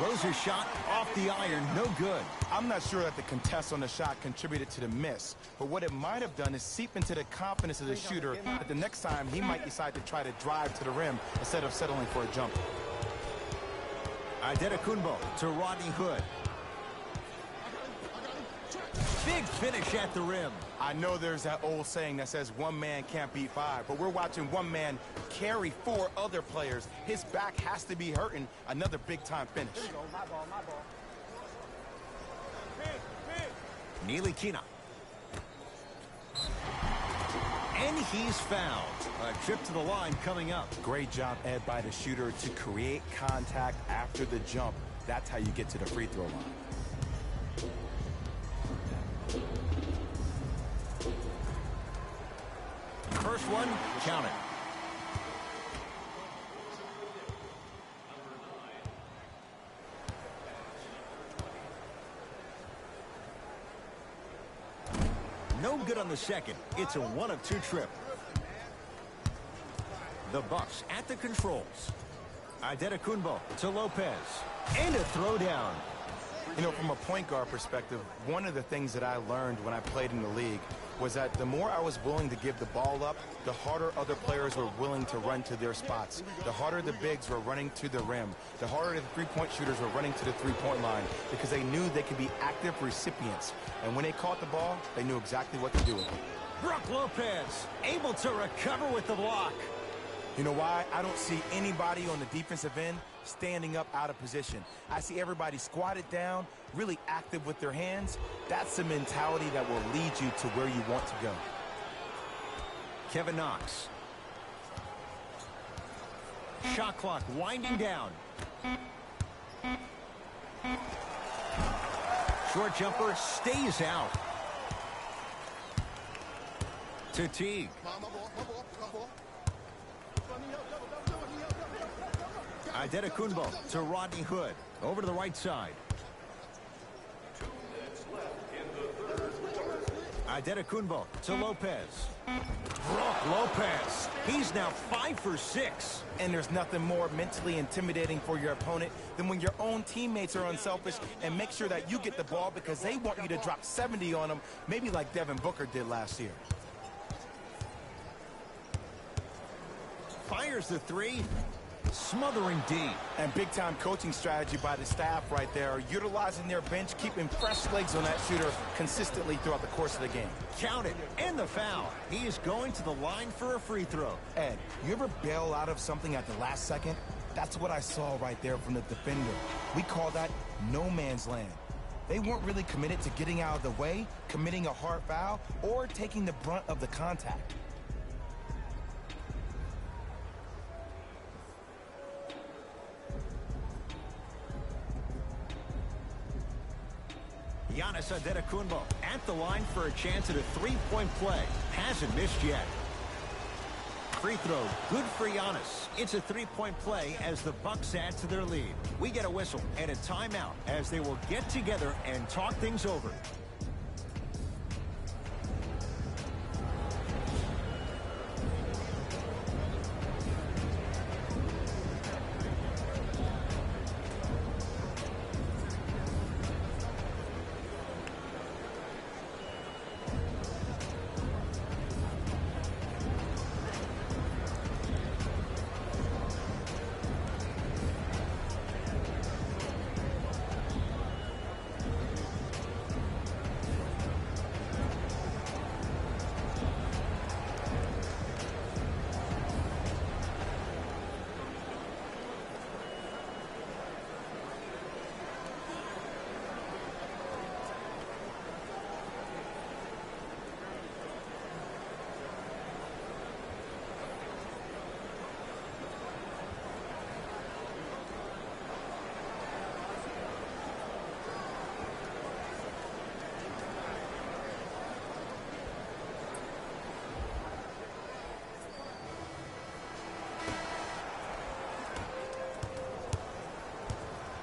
Rose's shot off the iron, no good. I'm not sure that the contest on the shot contributed to the miss, but what it might have done is seep into the confidence of the shooter that the next time he might decide to try to drive to the rim instead of settling for a jumper. Adetokunbo to Rodney Hood. Big finish at the rim. I know there's that old saying that says one man can't beat five, but we're watching one man carry 4 other players. His back has to be hurting. Another big-time finish. Nilikina. And he's fouled. A trip to the line coming up. Great job, Ed, by the shooter to create contact after the jump. That's how you get to the free throw line. First one, count it. No good on the second. It's a 1 of 2 trip. The Bucks at the controls. Antetokounmpo to Lopez. And a throwdown. You know, from a point guard perspective, one of the things that I learned when I played in the league was that the more I was willing to give the ball up, the harder other players were willing to run to their spots. The harder the bigs were running to the rim. The harder the three-point shooters were running to the three-point line because they knew they could be active recipients. And when they caught the ball, they knew exactly what to do with it. Brook Lopez able to recover with the block. You know why? I don't see anybody on the defensive end standing up out of position. I see everybody squatted down, really active with their hands. That's the mentality that will lead you to where you want to go. Kevin Knox. Shot clock winding down. Short jumper stays out. To Teague. Antetokounmpo to Rodney Hood. Over to the right side. 2 minutes left in the third quarter. Antetokounmpo to Lopez. Brook Lopez. He's now 5 for 6. And there's nothing more mentally intimidating for your opponent than when your own teammates are unselfish and make sure that you get the ball because they want you to drop 70 on them, maybe like Devin Booker did last year. Fires the 3. Smothering D. And big-time coaching strategy by the staff right there, utilizing their bench, keeping fresh legs on that shooter consistently throughout the course of the game. Count it. And the foul. He is going to the line for a free throw. Ed, you ever bail out of something at the last second? That's what I saw right there from the defender. We call that no man's land. They weren't really committed to getting out of the way, committing a hard foul, or taking the brunt of the contact. Giannis Antetokounmpo at the line for a chance at a three-point play. Hasn't missed yet. Free throw, good for Giannis. It's a three-point play as the Bucks add to their lead. We get a whistle and a timeout as they will get together and talk things over.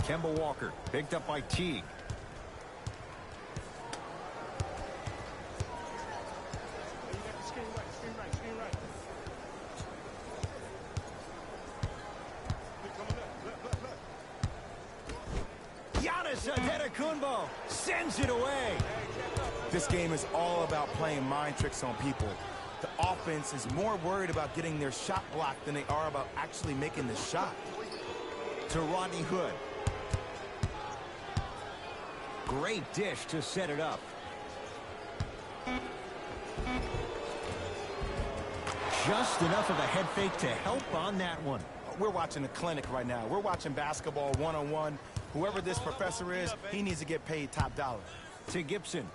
Kemba Walker picked up by Teague. Giannis Antetokounmpo sends it away. This game is all about playing mind tricks on people. The offense is more worried about getting their shot blocked than they are about actually making the shot. To Rodney Hood. Great dish to set it up. Just enough of a head fake to help on that one. We're watching a clinic right now. We're watching basketball one-on-one. Whoever this professor is, he needs to get paid top dollar. To Gibson.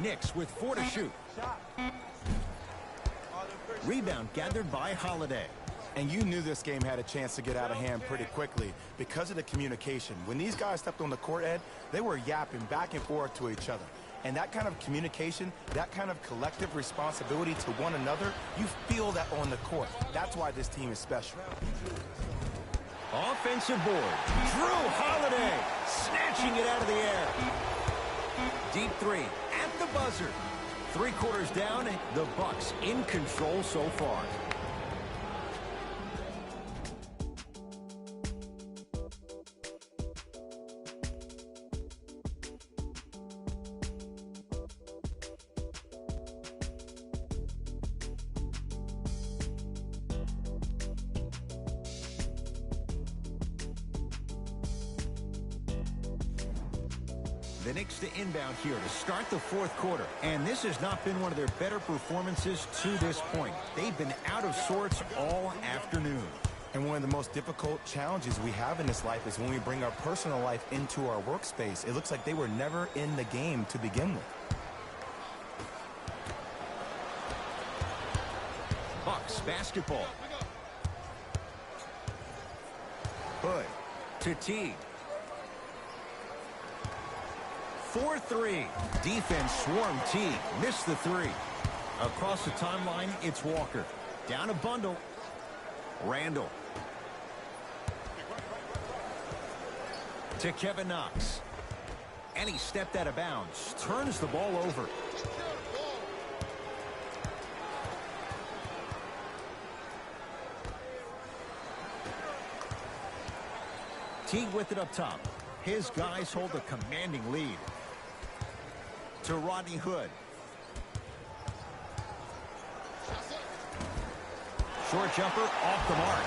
Knicks with 4 to shoot. Rebound gathered by Holiday. And you knew this game had a chance to get out of hand pretty quickly because of the communication. When these guys stepped on the court, Ed, they were yapping back and forth to each other. And that kind of communication, that kind of collective responsibility to one another, you feel that on the court. That's why this team is special. Offensive board. Drew Holiday snatching it out of the air. Deep three at the buzzer. 3 quarters down, the Bucks in control so far. The Knicks to inbound here to start the 4th quarter. And this has not been one of their better performances to this point. They've been out of sorts all afternoon. And one of the most difficult challenges we have in this life is when we bring our personal life into our workspace. It looks like they were never in the game to begin with. Bucks basketball. Hood to Teague. 4-3. Defense swarm Teague. Missed the 3. Across the timeline, it's Walker. Down a bundle. Randall. To Kevin Knox. And he stepped out of bounds. Turns the ball over. Teague with it up top. His guys hold a commanding lead. To Rodney Hood. Short jumper off the mark.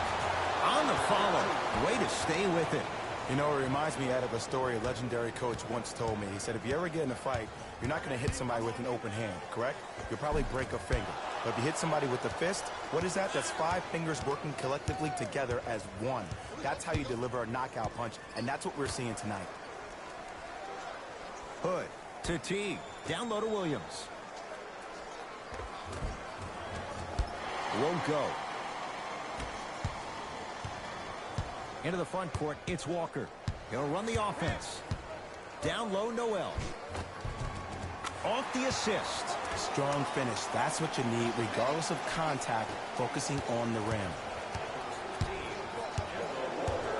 On the follow. Way to stay with it. You know, it reminds me out of a story a legendary coach once told me. He said, if you ever get in a fight, you're not going to hit somebody with an open hand, correct? You'll probably break a finger. But if you hit somebody with a fist, what is that? That's 5 fingers working collectively together as one. That's how you deliver a knockout punch, and that's what we're seeing tonight. Hood to Teague. Down low to Williams. Won't go. Into the front court, it's Walker. He'll run the offense. Down low, Noel. Off the assist. Strong finish. That's what you need, regardless of contact, focusing on the rim.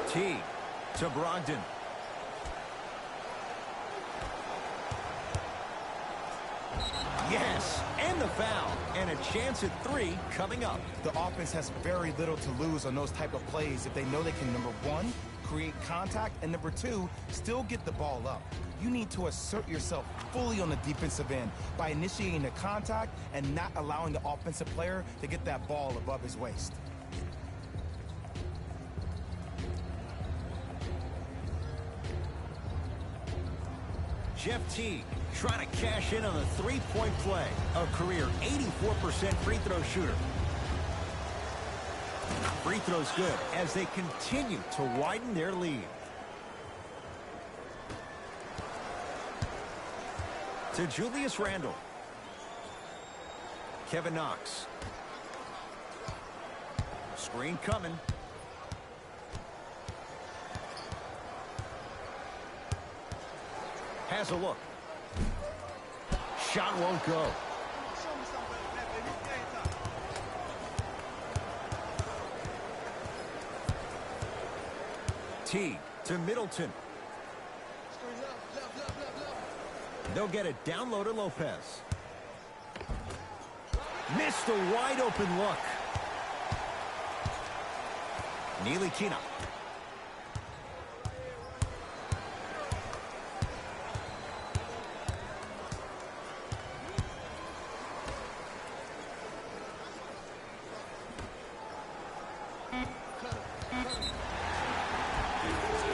Teague to Brogdon. Yes, and the foul. And a chance at 3 coming up. The offense has very little to lose on those type of plays if they know they can, number 1, create contact, and number 2, still get the ball up. You need to assert yourself fully on the defensive end by initiating the contact and not allowing the offensive player to get that ball above his waist. Jeff Teague trying to cash in on a 3-point play. A career 84% free throw shooter. Free throws good as they continue to widen their lead. To Julius Randle. Kevin Knox. Screen coming. Has a look. Shot won't go. Teague to Middleton. They'll get it down low to Lopez. Missed a wide open look. Ntilikina.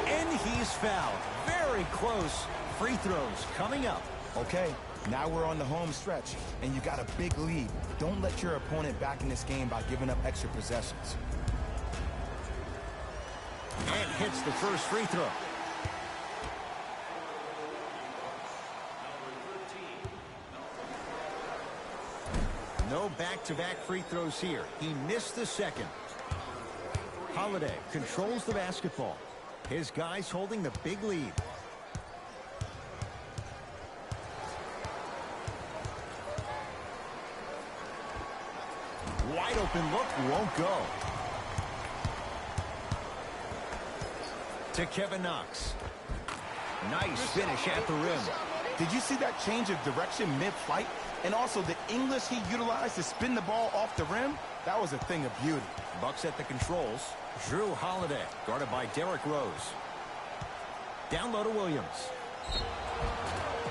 And he's fouled. Very close. Free throws coming up. Okay, now we're on the home stretch, and you got a big lead. Don't let your opponent back in this game by giving up extra possessions. And hits the first free throw. No back-to-back free throws here. He missed the second. Holiday controls the basketball. His guys holding the big lead. Wide open look won't go. To Kevin Knox. Nice finish at the rim. Did you see that change of direction mid-flight? And also the English he utilized to spin the ball off the rim? That was a thing of beauty. Bucks at the controls. Drew Holiday, guarded by Derrick Rose. Down low to Williams.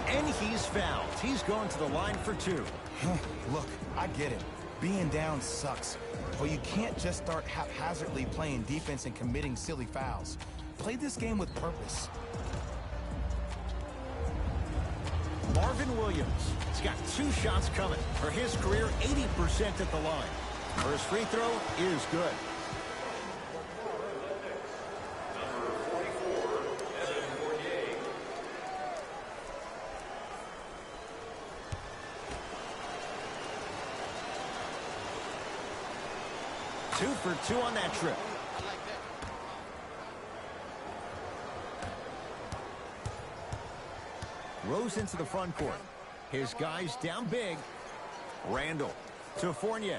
And he's fouled. He's going to the line for two. Look, I get it. Being down sucks. But you can't just start haphazardly playing defense and committing silly fouls. Play this game with purpose. Marvin Williams. He's got 2 shots coming. For his career, 80% at the line. First free throw is good. Two for 2 on that trip. Rose into the front court. His guys down big. Randall to Fournier.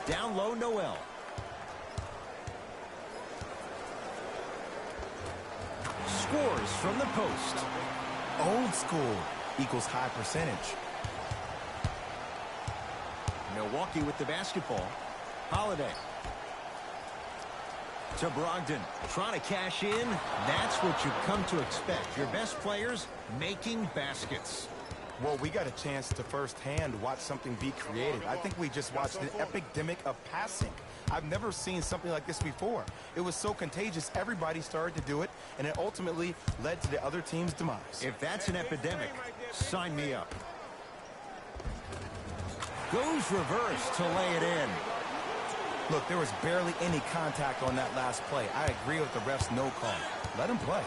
Down low, Noel. Scores from the post. Old school equals high percentage. Milwaukee with the basketball. Holiday. To Brogdon. Trying to cash in. That's what you come to expect. Your best players making baskets. Well, we got a chance to firsthand watch something be created. I think we just watched an epidemic of passing. I've never seen something like this before. It was so contagious, everybody started to do it, and it ultimately led to the other team's demise. If that's an epidemic, sign me up. Goes reverse to lay it in. Look, there was barely any contact on that last play. I agree with the ref's no call. Let him play.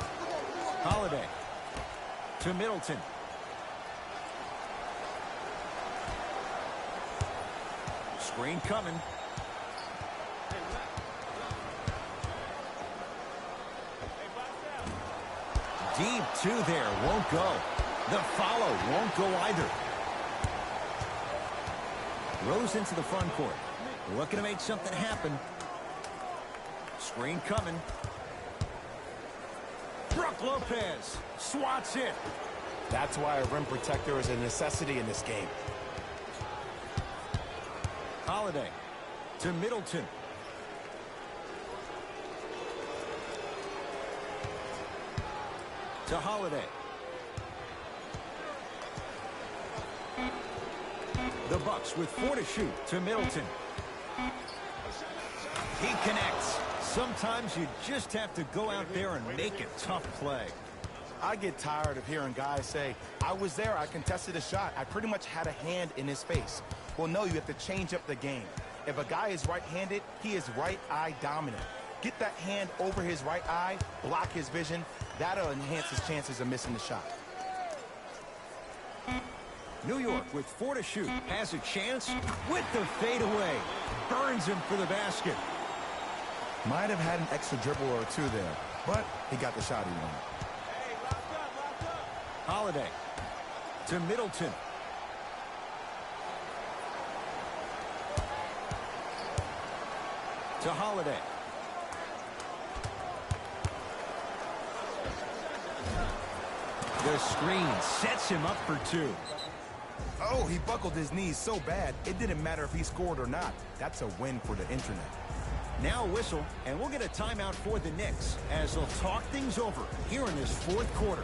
Holiday to Middleton. Screen coming. Deep 2 there, won't go. The follow won't go either. Rose into the front court. Looking to make something happen. Screen coming. Brook Lopez swats it. That's why a rim protector is a necessity in this game. Holiday to Middleton. To Holiday. The Bucks with 4 to shoot to Middleton. He connects. Sometimes you just have to go out there and make a tough play. I get tired of hearing guys say, I was there, I contested a shot, I pretty much had a hand in his face. Well, no, you have to change up the game. If a guy is right-handed, he is right eye dominant. Get that hand over his right eye, block his vision. That'll enhance his chances of missing the shot. New York with 4 to shoot has a chance with the fadeaway. Burns him for the basket. Might have had an extra dribble or 2 there, but he got the shot he wanted. Holiday to Middleton. To Holiday. The screen sets him up for 2. Oh, he buckled his knees so bad, it didn't matter if he scored or not. That's a win for the internet. Now a whistle, and we'll get a timeout for the Knicks as they'll talk things over here in this 4th quarter.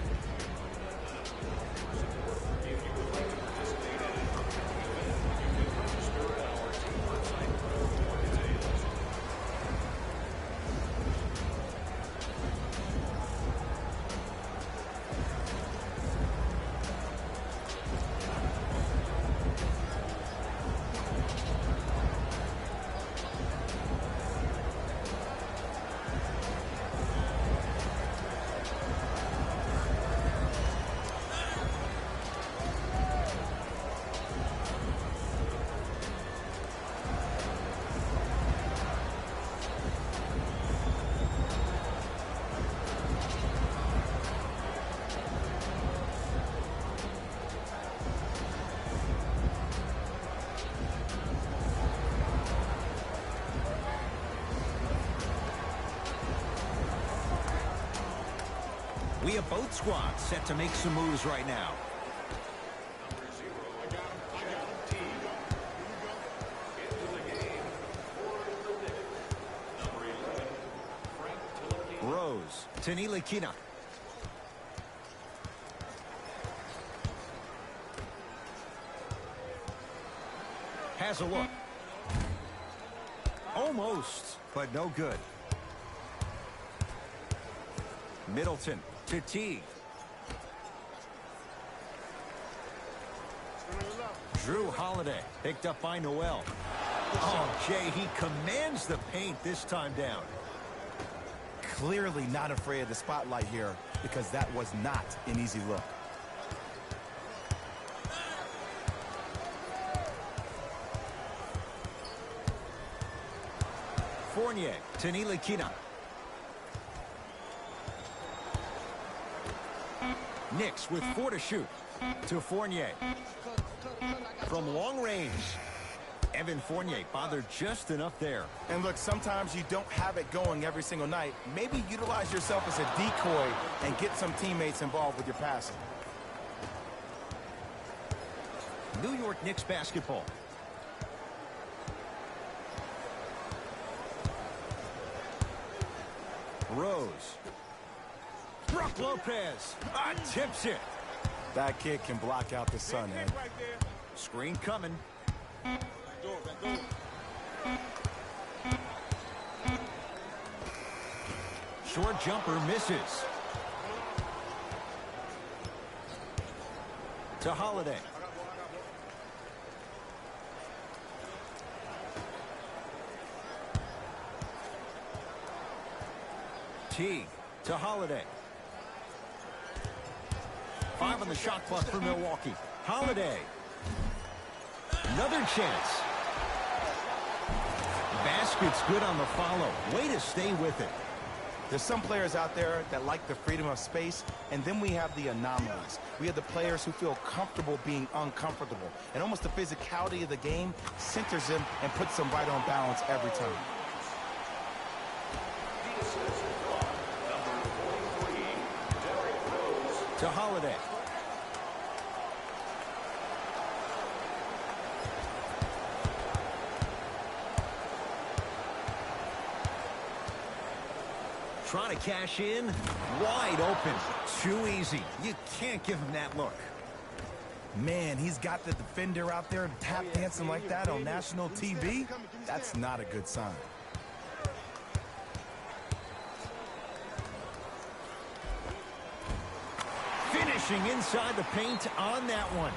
We have both squads set to make some moves right now. Number 0, Jeff Teague. Into the game for the Knicks. Number 11, Frank Tilikina. Rose to Nilikina. Has a look. Almost, but no good. Middleton to Teague. Drew Holiday picked up by Noel. Oh, Jay, he commands the paint this time down. Clearly not afraid of the spotlight here because that was not an easy look. Fournier to Nilikina. Knicks with 4 to shoot. To Fournier. From long range. Evan Fournier bothered just enough there. And look, sometimes you don't have it going every single night. Maybe utilize yourself as a decoy and get some teammates involved with your passing. New York Knicks basketball. Rose. Brook Lopez. Tips it. That kid can block out the sun, Ed. Screen coming. Short jumper misses. To Holiday. Teague to Holiday. 5 on the shot clock for Milwaukee. Holiday. Another chance. Basket's good on the follow. Way to stay with it. There's some players out there that like the freedom of space, and then we have the anomalies. We have the players who feel comfortable being uncomfortable, and almost the physicality of the game centers them and puts them right on balance every time. To Holiday. Trying to cash in. Wide open. Too easy. You can't give him that look. Man, he's got the defender out there tap dancing like that on national TV. That's not a good sign. Finishing inside the paint on that one.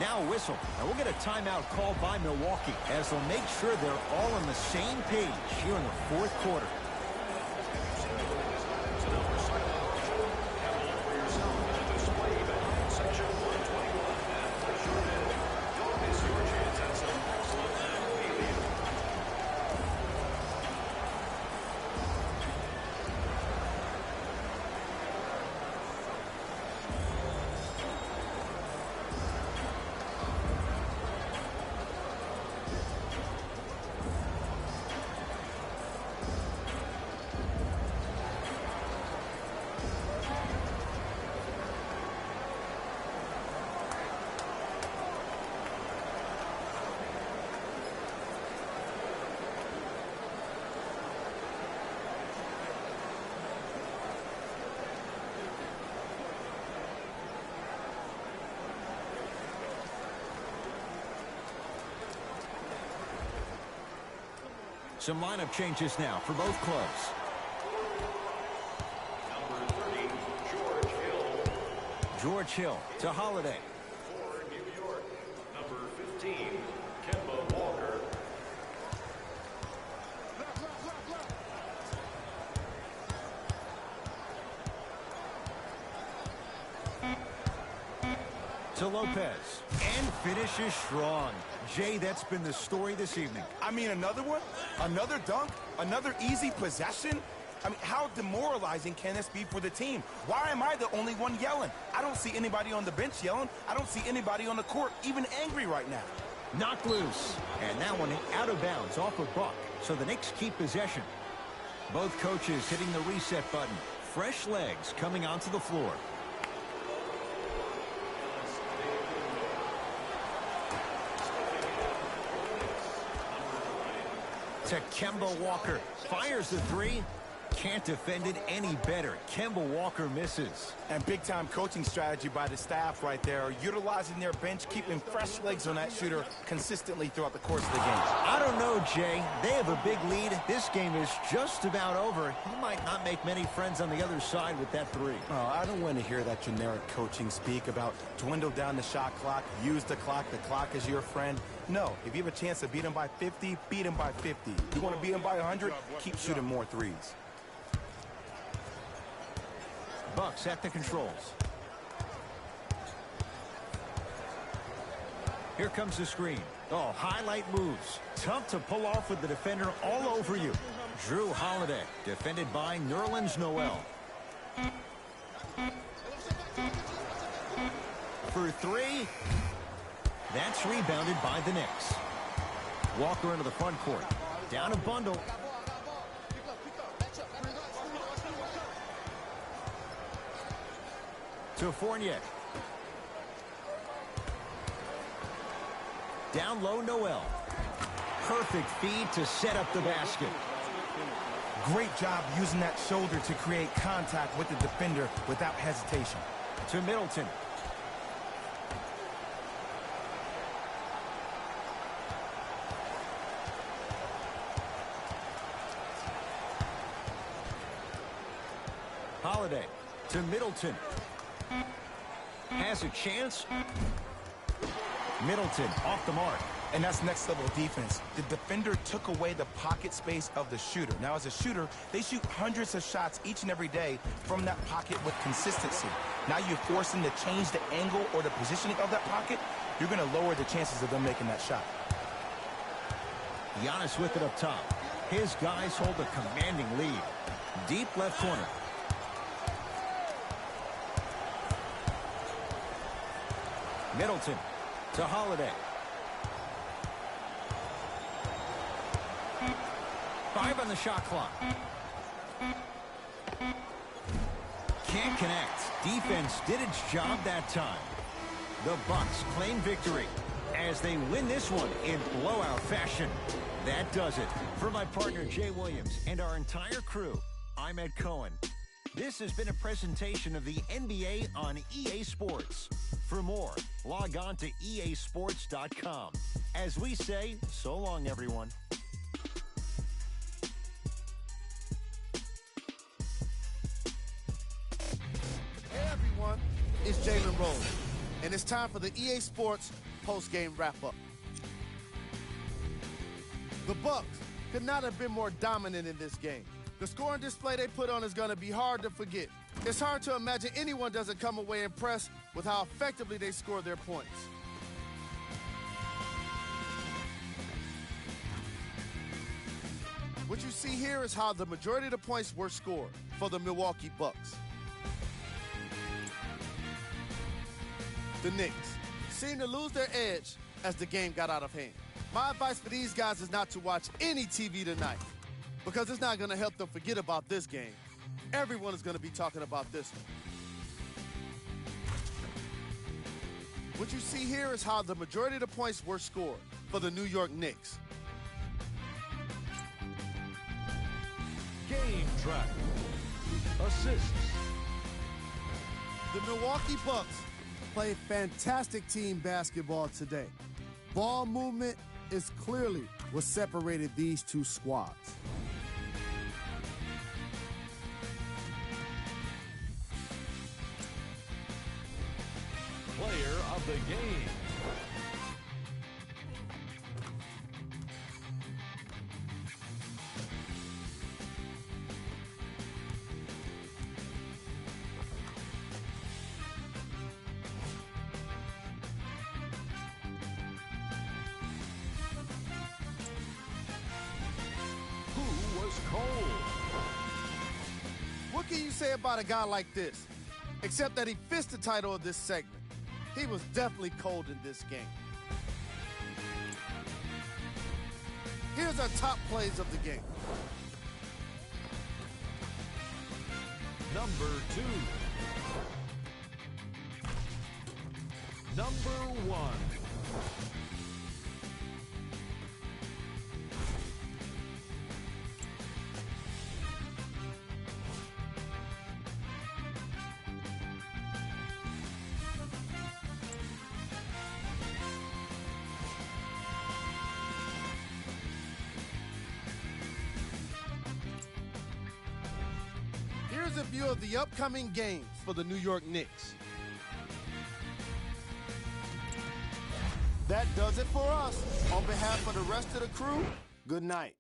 Now a whistle. And we'll get a timeout called by Milwaukee as they'll make sure they're all on the same page here in the 4th quarter. Some lineup changes now for both clubs. Number 30, George Hill. George Hill to Holiday. For New York, number 15, Kemba Walker. To Lopez. And finishes strong. Jay, that's been the story this evening. I mean, another one? Another dunk? Another easy possession? I mean, how demoralizing can this be for the team? Why am I the only one yelling? I don't see anybody on the bench yelling. I don't see anybody on the court even angry right now. Knocked loose. And that one out of bounds off of Buck. So the Knicks keep possession. Both coaches hitting the reset button. Fresh legs coming onto the floor. To Kemba Walker. Fires the three. Can't defend it any better. Kemba Walker misses. And big-time coaching strategy by the staff right there, utilizing their bench, keeping fresh legs on that shooter consistently throughout the course of the game. I don't know, Jay. They have a big lead. This game is just about over. He might not make many friends on the other side with that three. Oh, I don't want to hear that generic coaching speak about dwindle down the shot clock, use the clock is your friend. No, if you have a chance to beat him by 50, beat him by 50. If you want to beat him by 100, keep shooting more threes. Bucks at the controls. Here comes the screen. Oh, highlight moves. Tough to pull off with the defender all over you. Drew Holiday, defended by Nerlens Noel. For three. That's rebounded by the Knicks. Walker into the front court. Down a bundle. To Fournier. Down low, Noel. Perfect feed to set up the basket. Great job using that shoulder to create contact with the defender without hesitation. To Middleton. Holiday to Middleton. Has a chance. Middleton off the mark. And that's next level defense. The defender took away the pocket space of the shooter. Now, as a shooter, they shoot hundreds of shots each and every day from that pocket with consistency. Now you force them to change the angle or the positioning of that pocket. You're going to lower the chances of them making that shot. Giannis with it up top. His guys hold a commanding lead. Deep left corner. Middleton to Holiday. 5 on the shot clock. Can't connect. Defense did its job that time. The Bucks claim victory as they win this one in blowout fashion. That does it. For my partner Jay Williams and our entire crew, I'm Ed Cohen. This has been a presentation of the NBA on EA Sports. For more, log on to easports.com. As we say, so long, everyone. Hey, everyone. It's Jalen Rose, and it's time for the EA Sports post-game wrap-up. The Bucks could not have been more dominant in this game. The scoring display they put on is going to be hard to forget. It's hard to imagine anyone doesn't come away impressed with how effectively they score their points. What you see here is how the majority of the points were scored for the Milwaukee Bucks. The Knicks seemed to lose their edge as the game got out of hand. My advice for these guys is not to watch any TV tonight, because it's not going to help them forget about this game. Everyone is going to be talking about this one. What you see here is how the majority of the points were scored for the New York Knicks. Game track. Assists. The Milwaukee Bucks played fantastic team basketball today. Ball movement is clearly what separated these two squads. Player of the game. Who was cold? What can you say about a guy like this? Except that he fits the title of this segment. He was definitely cold in this game. Here's our top plays of the game. Number 2. Number 1. Here's a view of the upcoming games for the New York Knicks. That does it for us. On behalf of the rest of the crew, good night.